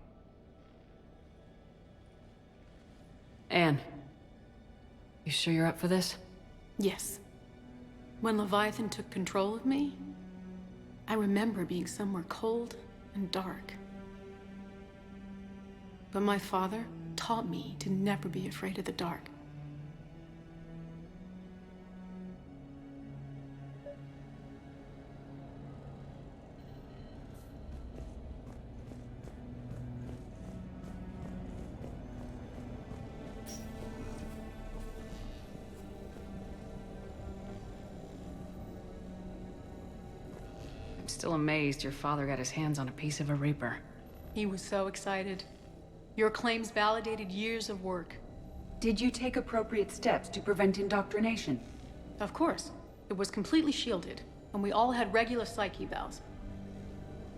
Anne, you sure you're up for this? Yes. When Leviathan took control of me, I remember being somewhere cold and dark. But my father taught me to never be afraid of the dark. I'm still amazed your father got his hands on a piece of a Reaper. He was so excited. Your claims validated years of work. Did you take appropriate steps to prevent indoctrination? Of course. It was completely shielded, and we all had regular psych evals.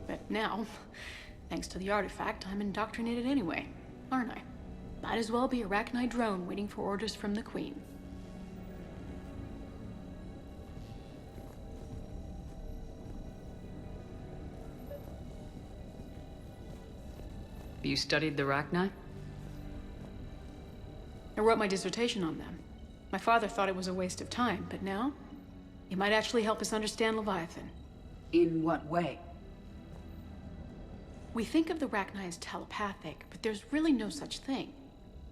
But now, thanks to the artifact, I'm indoctrinated anyway, aren't I? Might as well be a Arachnite drone waiting for orders from the Queen. You studied the Arachnite? I wrote my dissertation on them. My father thought it was a waste of time, but now, it might actually help us understand Leviathan. In what way? We think of the Arachnite as telepathic, but there's really no such thing.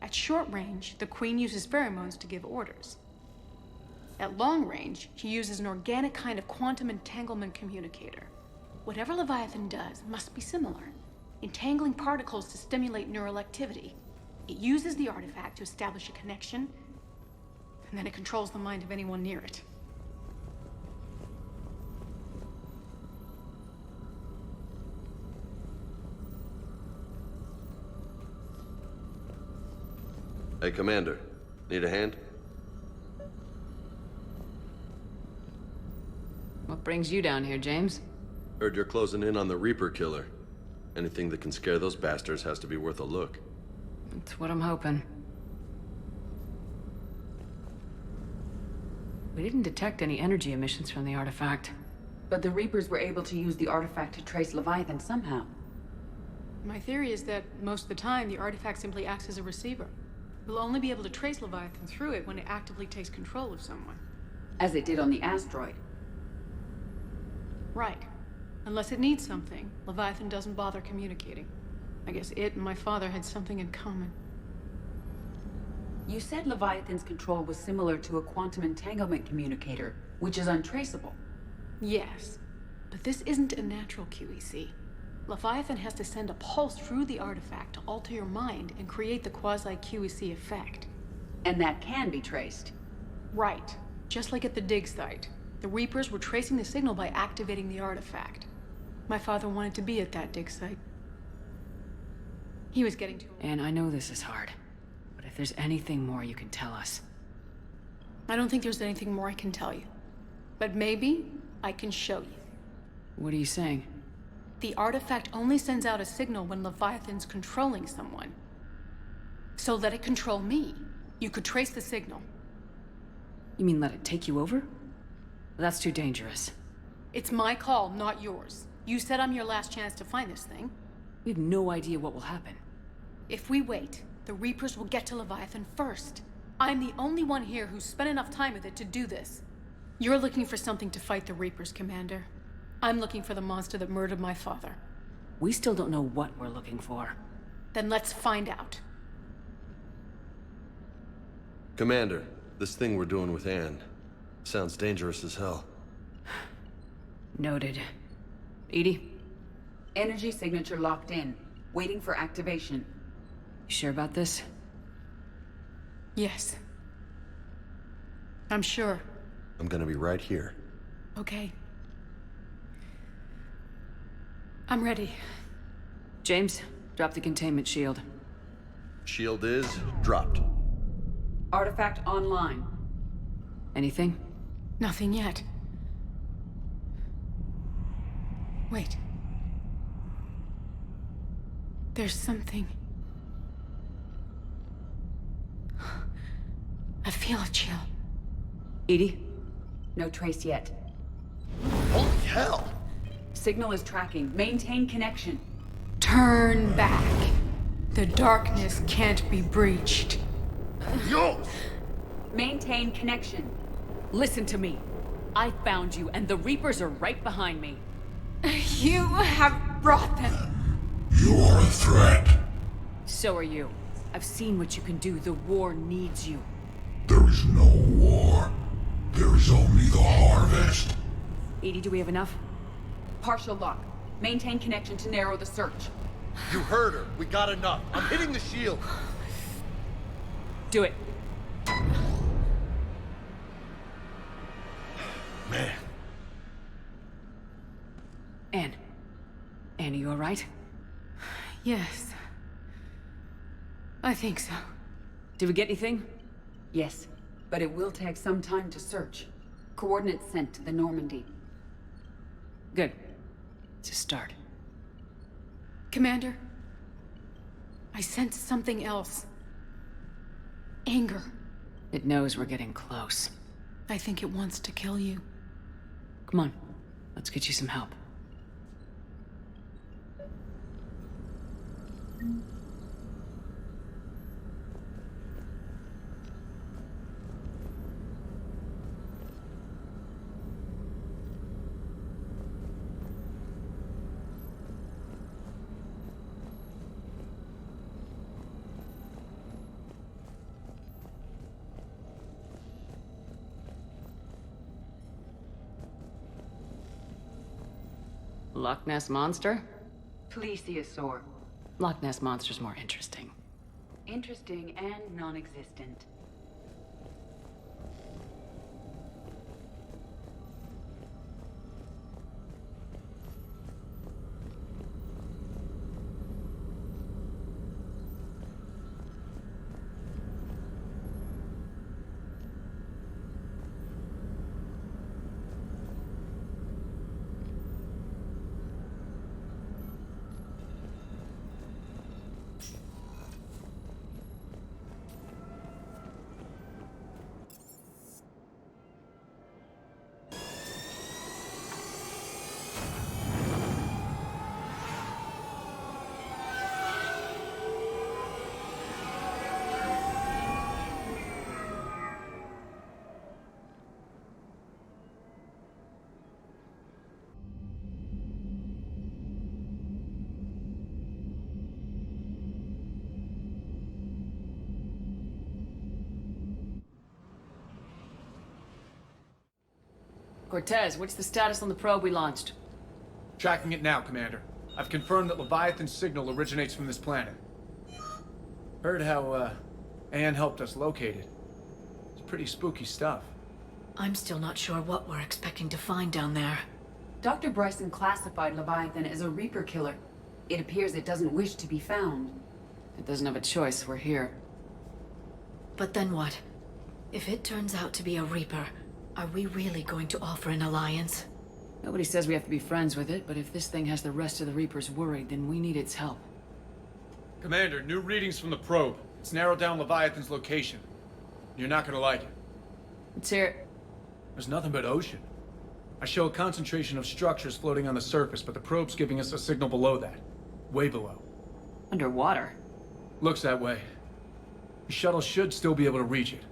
At short range, the Queen uses pheromones to give orders. At long range, she uses an organic kind of quantum entanglement communicator. Whatever Leviathan does must be similar. Entangling particles to stimulate neural activity. It uses the artifact to establish a connection, and then it controls the mind of anyone near it. Hey, Commander. Need a hand? What brings you down here, James? Heard you're closing in on the Reaper killer. Anything that can scare those bastards has to be worth a look. That's what I'm hoping. We didn't detect any energy emissions from the artifact. But the Reapers were able to use the artifact to trace Leviathan somehow. My theory is that most of the time, the artifact simply acts as a receiver. We'll only be able to trace Leviathan through it when it actively takes control of someone. As it did on the asteroid. Right. Unless it needs something, Leviathan doesn't bother communicating. I guess it and my father had something in common. You said Leviathan's control was similar to a quantum entanglement communicator, which is untraceable. Yes, but this isn't a natural QEC. Leviathan has to send a pulse through the artifact to alter your mind and create the quasi-QEC effect. And that can be traced. Right. Just like at the dig site. The Reapers were tracing the signal by activating the artifact. My father wanted to be at that dig site. He was getting to... And I know this is hard, but if there's anything more you can tell us. I don't think there's anything more I can tell you. But maybe I can show you. What are you saying? The artifact only sends out a signal when Leviathan's controlling someone. So let it control me. You could trace the signal. You mean let it take you over? That's too dangerous. It's my call, not yours. You said I'm your last chance to find this thing. We have no idea what will happen. If we wait, the Reapers will get to Leviathan first. I'm the only one here who's spent enough time with it to do this. You're looking for something to fight the Reapers, Commander. I'm looking for the monster that murdered my father. We still don't know what we're looking for. Then let's find out. Commander, this thing we're doing with Anne sounds dangerous as hell. Noted. Edie? Energy signature locked in, waiting for activation. You sure about this? Yes. I'm sure. I'm gonna be right here. Okay. I'm ready. James, drop the containment shield. Shield is dropped. Artifact online. Anything? Nothing yet. Wait. There's something. I feel a chill. Edie? No trace yet. Holy hell! Signal is tracking. Maintain connection. Turn back. The darkness can't be breached. Yo! Maintain connection. Listen to me. I found you, and the Reapers are right behind me. You have brought them. You are a threat. So are you. I've seen what you can do. The war needs you. There is no war. There is only the harvest. Edie, do we have enough? Partial lock. Maintain connection to narrow the search. You heard her. We got enough. I'm hitting the shield. Do it. Man. Anne, are you all right? Yes. I think so. Did we get anything? Yes, but it will take some time to search. Coordinates sent to the Normandy. Good. It's a start. Commander, I sense something else. Anger. It knows we're getting close. I think it wants to kill you. Come on, let's get you some help. Loch Ness Monster? Plesiosaur. Loch Ness Monster's more interesting. Interesting and non-existent. Cortez, what's the status on the probe we launched? Tracking it now, Commander. I've confirmed that Leviathan's signal originates from this planet. Heard how, Anne helped us locate it. It's pretty spooky stuff. I'm still not sure what we're expecting to find down there. Dr. Bryson classified Leviathan as a Reaper killer. It appears it doesn't wish to be found. It doesn't have a choice, we're here. But then what? If it turns out to be a Reaper, are we really going to offer an alliance? Nobody says we have to be friends with it, but if this thing has the rest of the Reapers worried, then we need its help. Commander, new readings from the probe. It's narrowed down Leviathan's location. You're not gonna like it. Let's hear it. There's nothing but ocean. I show a concentration of structures floating on the surface, but the probe's giving us a signal below that. Way below. Underwater? Looks that way. The shuttle should still be able to reach it.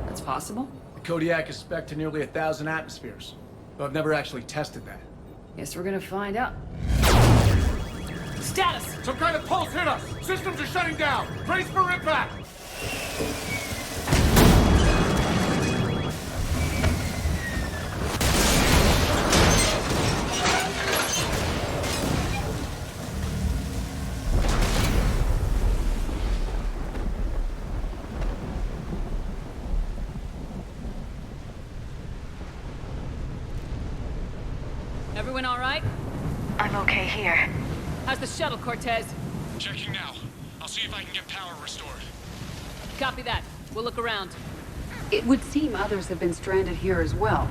That's possible? The Kodiak is spec'd to nearly 1,000 atmospheres, but I've never actually tested that. Guess we're gonna find out. Status! Some kind of pulse hit us! Systems are shutting down! Brace for impact! Everyone all right? I'm okay here. How's the shuttle, Cortez? Checking now. I'll see if I can get power restored. Copy that. We'll look around. It would seem others have been stranded here as well.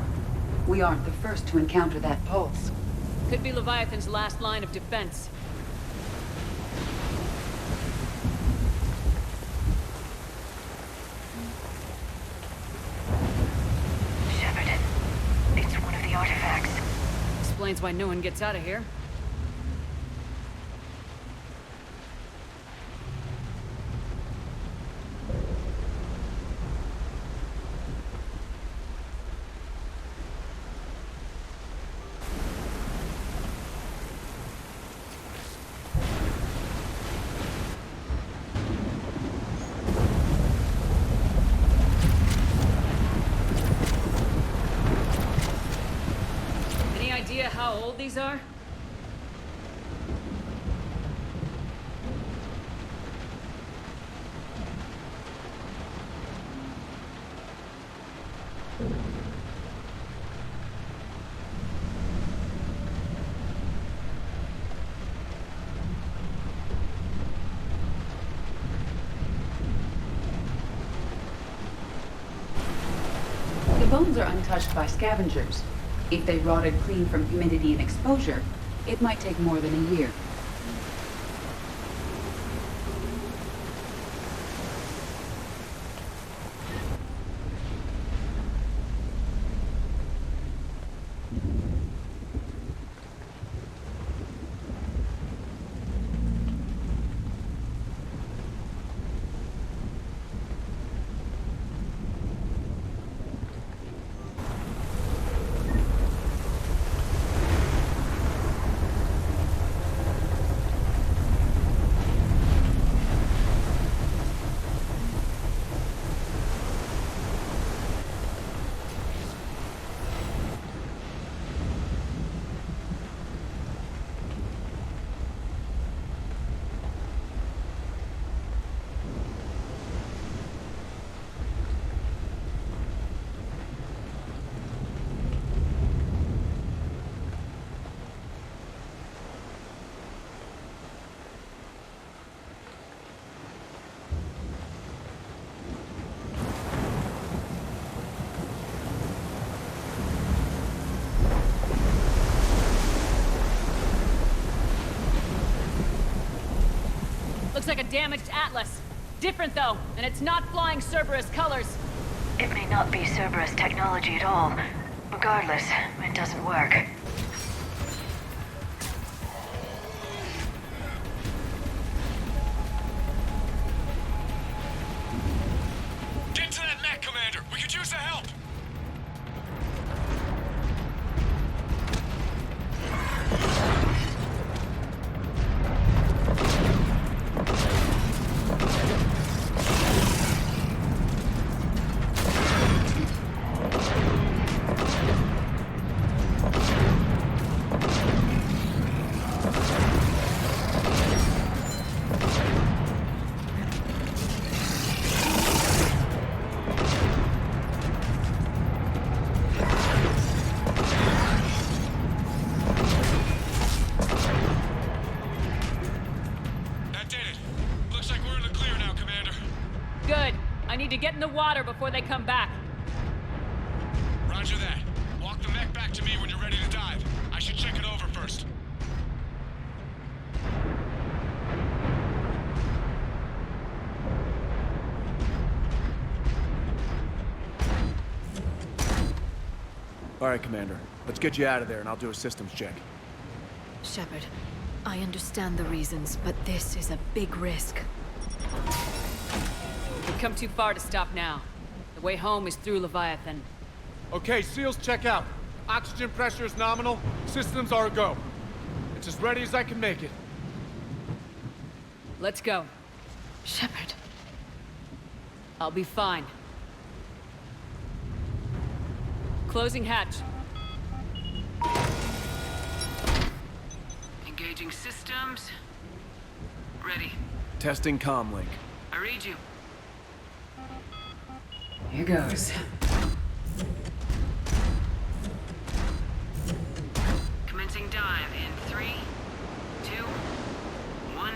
We aren't the first to encounter that pulse. Could be Leviathan's last line of defense. Shepard, it's one of the artifacts. Explains why no one gets out of here. How old these are? The bones are untouched by scavengers. If they rotted clean from humidity and exposure, it might take more than a year. Looks like a damaged Atlas. Different though, and it's not flying Cerberus colors. It may not be Cerberus technology at all. Regardless, it doesn't work. Get to that mech, Commander! We could use the help! Good. I need to get in the water before they come back. Roger that. Walk the mech back to me when you're ready to dive. I should check it over first. All right, Commander. Let's get you out of there, and I'll do a systems check. Shepard, I understand the reasons, but this is a big risk. We've come too far to stop now. The way home is through Leviathan. Okay, SEALs check out. Oxygen pressure is nominal. Systems are a go. It's as ready as I can make it. Let's go. Shepard. I'll be fine. Closing hatch. Engaging systems. Ready. Testing comm link. I read you. Here goes. Commencing dive in 3, 2, 1.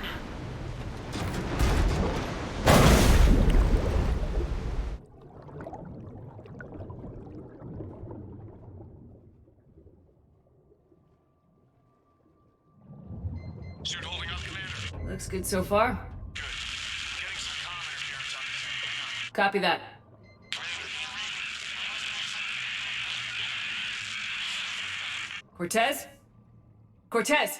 Suit holding up, Commander. Looks good so far. Good. Getting some comm interference on this end. Copy that. Cortez? Cortez!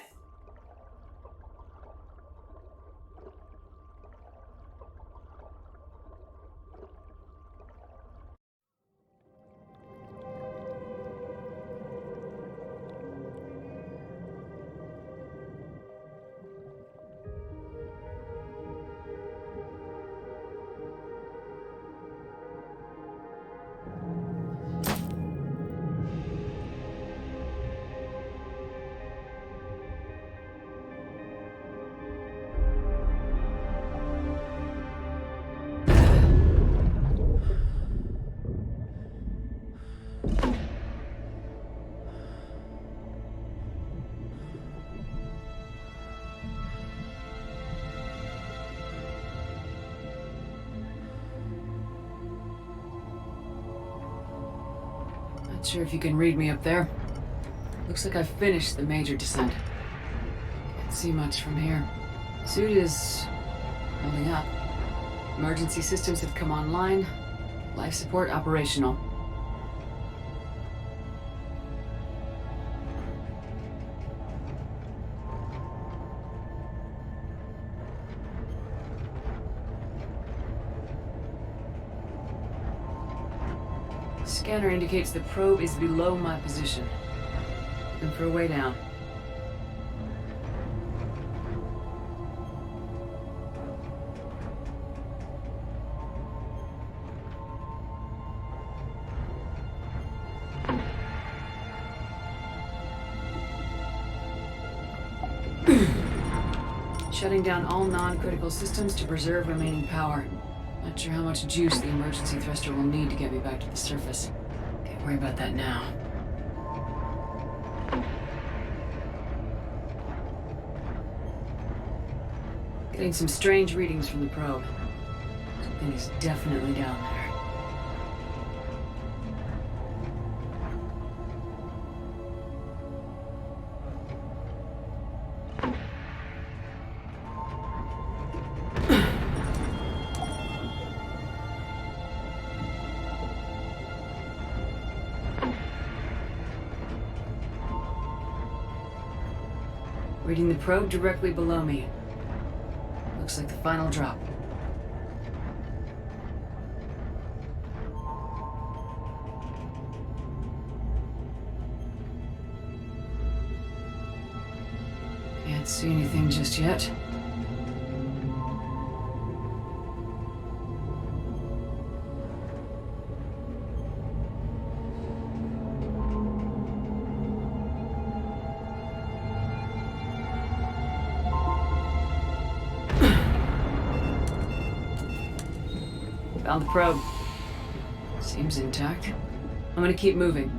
Not sure if you can read me up there. Looks like I've finished the major descent. Can't see much from here. Suit is holding up. Emergency systems have come online. Life support operational. Scanner indicates the probe is below my position. Looking for a way down. Shutting down all non-critical systems to preserve remaining power. Not sure how much juice the emergency thruster will need to get me back to the surface. Can't worry about that now. Getting some strange readings from the probe. Something is definitely down there. Reading the probe directly below me. Looks like the final drop. Can't see anything just yet. Found the probe. Seems intact. I'm gonna keep moving.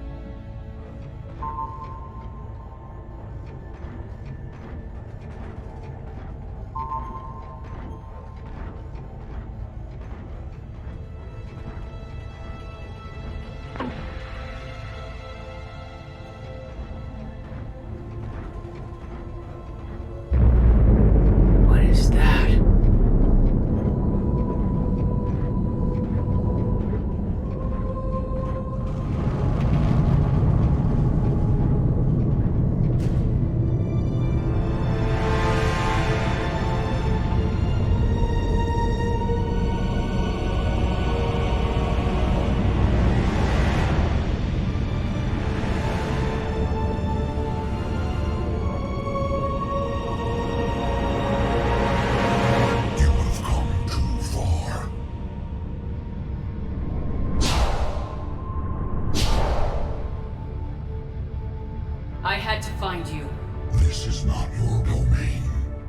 find you. This is not your domain.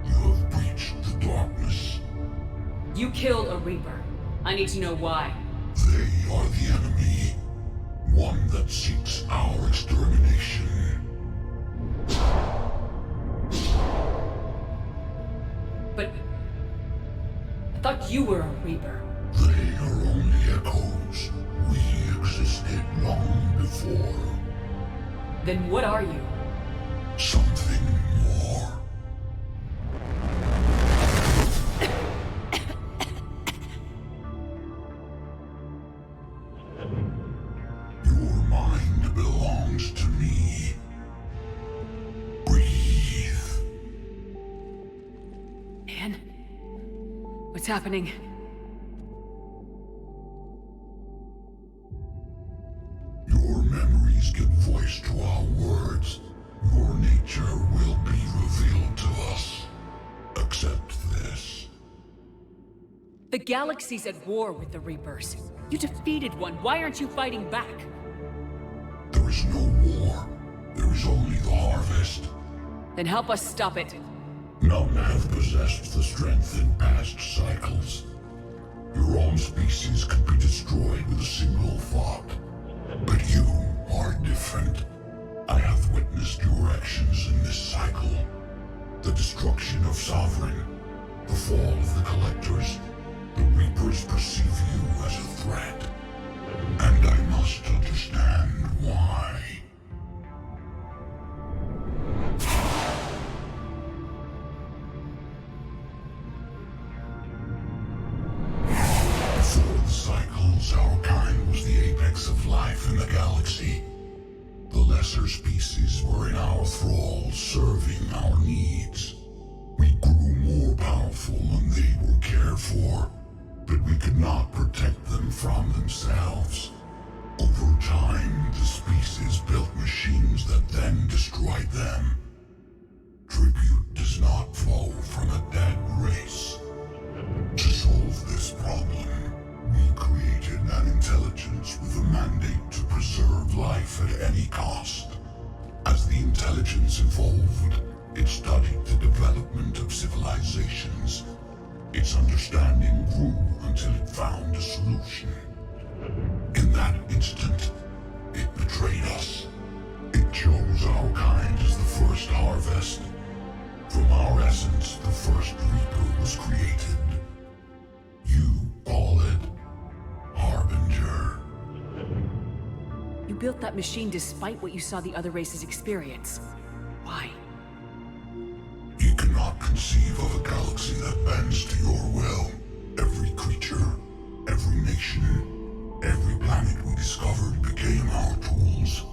You have breached the darkness. You killed a Reaper. I need to know why. They are the enemy. One that seeks our extermination. But... I thought you were a Reaper. They are only echoes. We existed long before. Then what are you? Something more. Your mind belongs to me. Breathe. Anne? What's happening? Your memories give voice to our words. Your nature will be revealed to us. Accept this. The galaxy's at war with the Reapers. You defeated one. Why aren't you fighting back? There is no war. There is only the harvest. Then help us stop it. None have possessed the strength in past cycles. Your own species could be destroyed with a single thought. But you are different. I have witnessed your actions in this cycle. The destruction of Sovereign, the fall of the Collectors. The Reapers perceive you as a threat. And I must understand why. Before the cycles, our kind was the apex of life in the galaxy. The lesser species were in our thrall, serving our needs. We grew more powerful and they were cared for, but we could not protect them from themselves. Over time, the species built machines that then destroyed them. Tribute does not flow from a dead race. To solve this problem, we created an intelligence with a mandate to preserve life at any cost. As the intelligence evolved, it studied the development of civilizations. Its understanding grew until it found a solution. In that instant, it betrayed us. It chose our kind as the first harvest. From our essence, the first Reaper was created. You call it Harbinger. You built that machine despite what you saw the other races experience. Why? You cannot conceive of a galaxy that bends to your will. Every creature, every nation, every planet we discovered became our tools.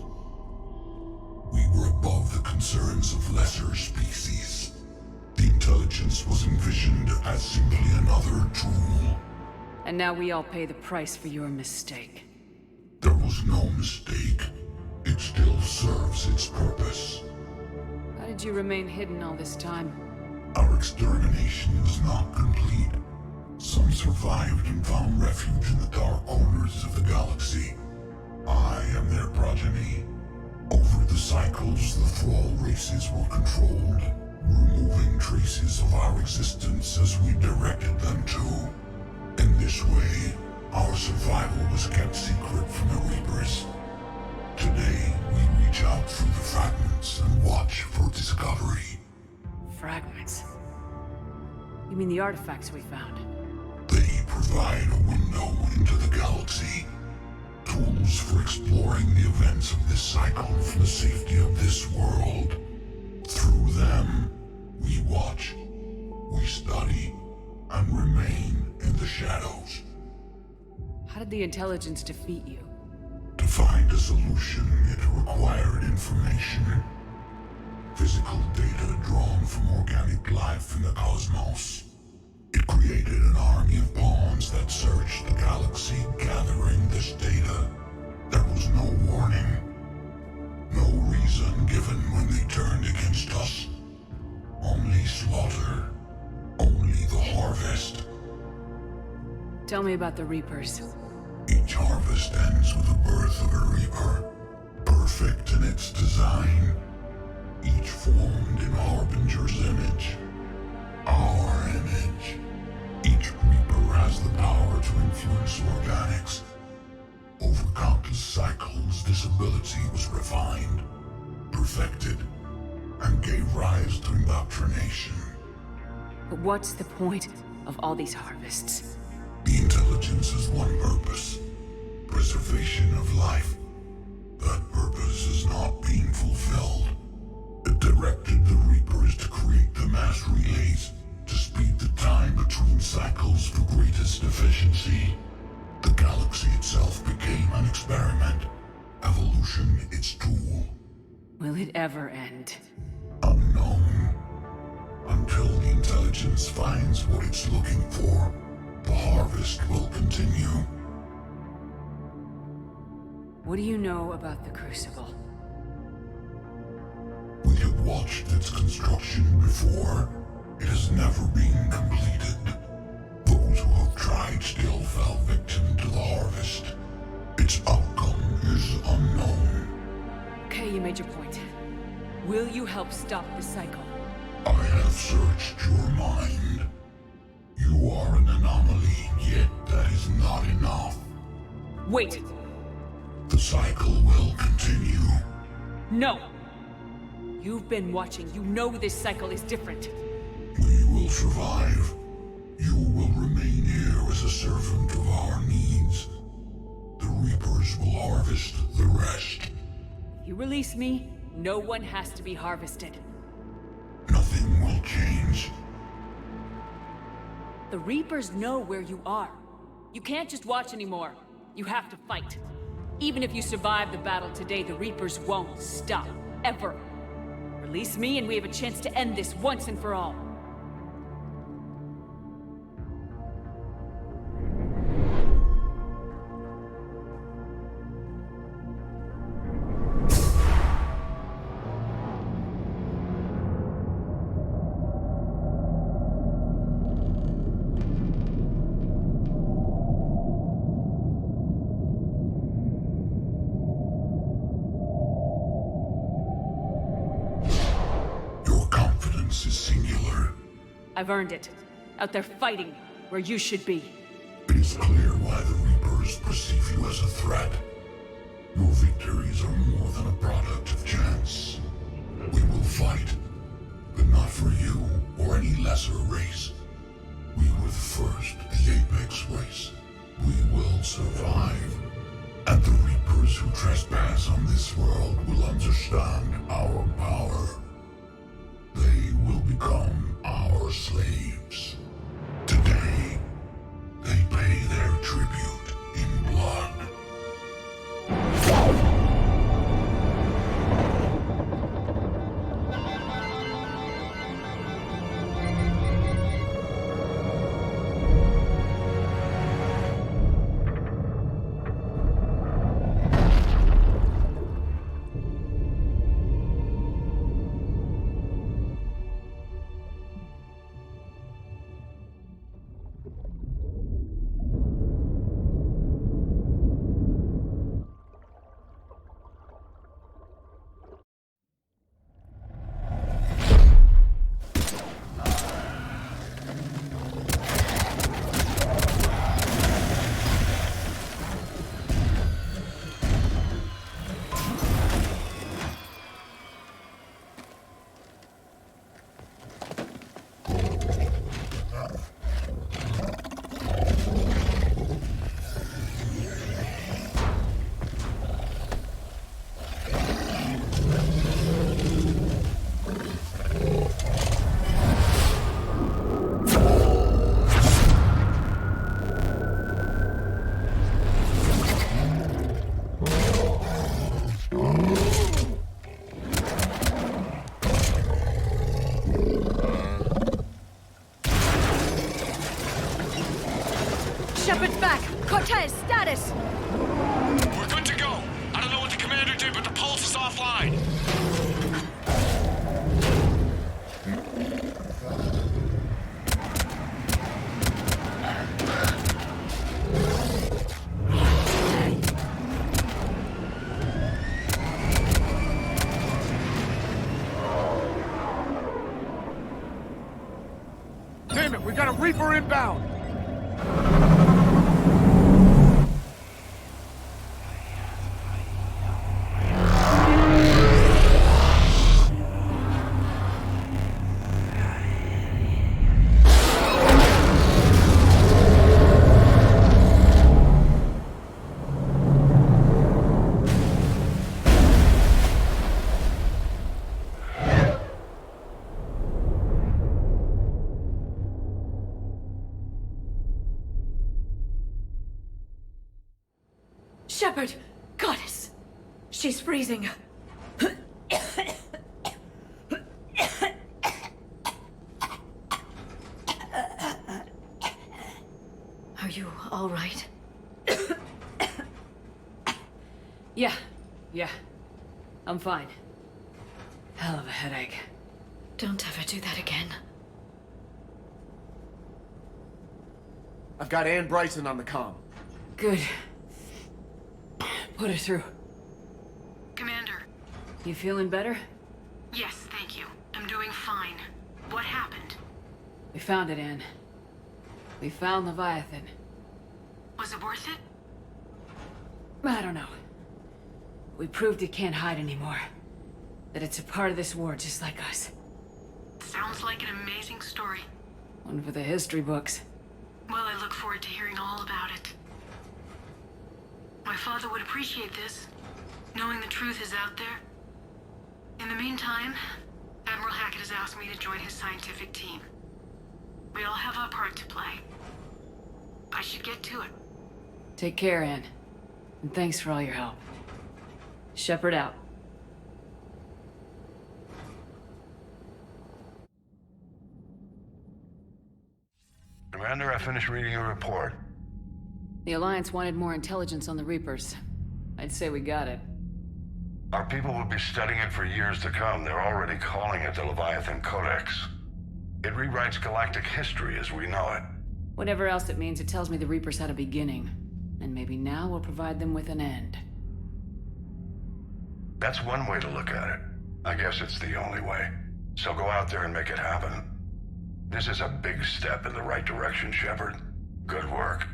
We were above the concerns of lesser species. The intelligence was envisioned as simply another tool. And now we all pay the price for your mistake. There was no mistake. It still serves its purpose. How did you remain hidden all this time? Our extermination was not complete. Some survived and found refuge in the dark corners of the galaxy. I am their progeny. Over the cycles, the thrall races were controlled, removing traces of our existence as we directed them to. In this way, our survival was kept secret from the Reapers. Today, we reach out through the fragments and watch for discovery. Fragments? You mean the artifacts we found? They provide a window into the galaxy. Tools for exploring the events of this cycle from the safety of this world. Through them, we watch, we study, and remain in the shadows. How did the intelligence defeat you? To find a solution, it required information. Physical data drawn from organic life in the cosmos. It created an army of pawns that searched the galaxy, gathering this data. There was no warning. No reason given when they turned against us. Only slaughter. Only the harvest. Tell me about the Reapers. Each harvest ends with the birth of a Reaper. Perfect in its design. each formed in Harbinger's image. Our image. Each Reaper has the power to influence organics. Over countless cycles, this ability was refined, perfected, and gave rise to indoctrination. But what's the point of all these harvests? The intelligence has one purpose: preservation of life. That purpose is not being fulfilled. The directive the Reaper is to create the mass relays to speed the time between cycles for greatest efficiency. The galaxy itself became an experiment. Evolution its tool. Will it ever end? Unknown. Until the intelligence finds what it's looking for, the harvest will continue. What do you know about the Crucible? We have watched its construction before. It has never been completed. Those who have tried still fell victim to the harvest. Its outcome is unknown. Okay, you made your point. Will you help stop the cycle? I have searched your mind. You are an anomaly, yet that is not enough. Wait! The cycle will continue. No! You've been watching. You know this cycle is different. We will survive. You will remain here as a servant of our needs. The Reapers will harvest the rest. If you release me, no one has to be harvested. Nothing will change. The Reapers know where you are. You can't just watch anymore. You have to fight. Even if you survive the battle today, the Reapers won't stop. Ever. Release me and we have a chance to end this once and for all. I've earned it. Out there fighting, where you should be. It is clear why the Reapers perceive you as a threat. Your victories are more than a product of chance. We will fight, but not for you or any lesser race. We were the first, the Apex race. We will survive. And the Reapers who trespass on this world will understand our power. They will become our slaves. Today, they pay their tribute in blood. for inbound! Shepard! Goddess! She's freezing. Are you all right? Yeah. I'm fine. Hell of a headache. Don't ever do that again. I've got Ann Bryson on the comm. Good. Put her through. Commander. You feeling better? Yes, thank you. I'm doing fine. What happened? We found it, Ann. We found Leviathan. Was it worth it? I don't know. We proved it can't hide anymore. That it's a part of this war just like us. Sounds like an amazing story. One for the history books. Well, I look forward to hearing all about it. My father would appreciate this, knowing the truth is out there. In the meantime, Admiral Hackett has asked me to join his scientific team. We all have our part to play. I should get to it. Take care, Ann. And thanks for all your help. Shepard out. Commander, I finished reading your report. The Alliance wanted more intelligence on the Reapers. I'd say we got it. Our people will be studying it for years to come. They're already calling it the Leviathan Codex. It rewrites galactic history as we know it. Whatever else it means, it tells me the Reapers had a beginning. And maybe now we'll provide them with an end. That's one way to look at it. I guess it's the only way. So go out there and make it happen. This is a big step in the right direction, Shepard. Good work.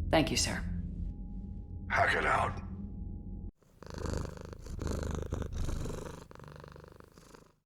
Thank you, sir. Hackett out.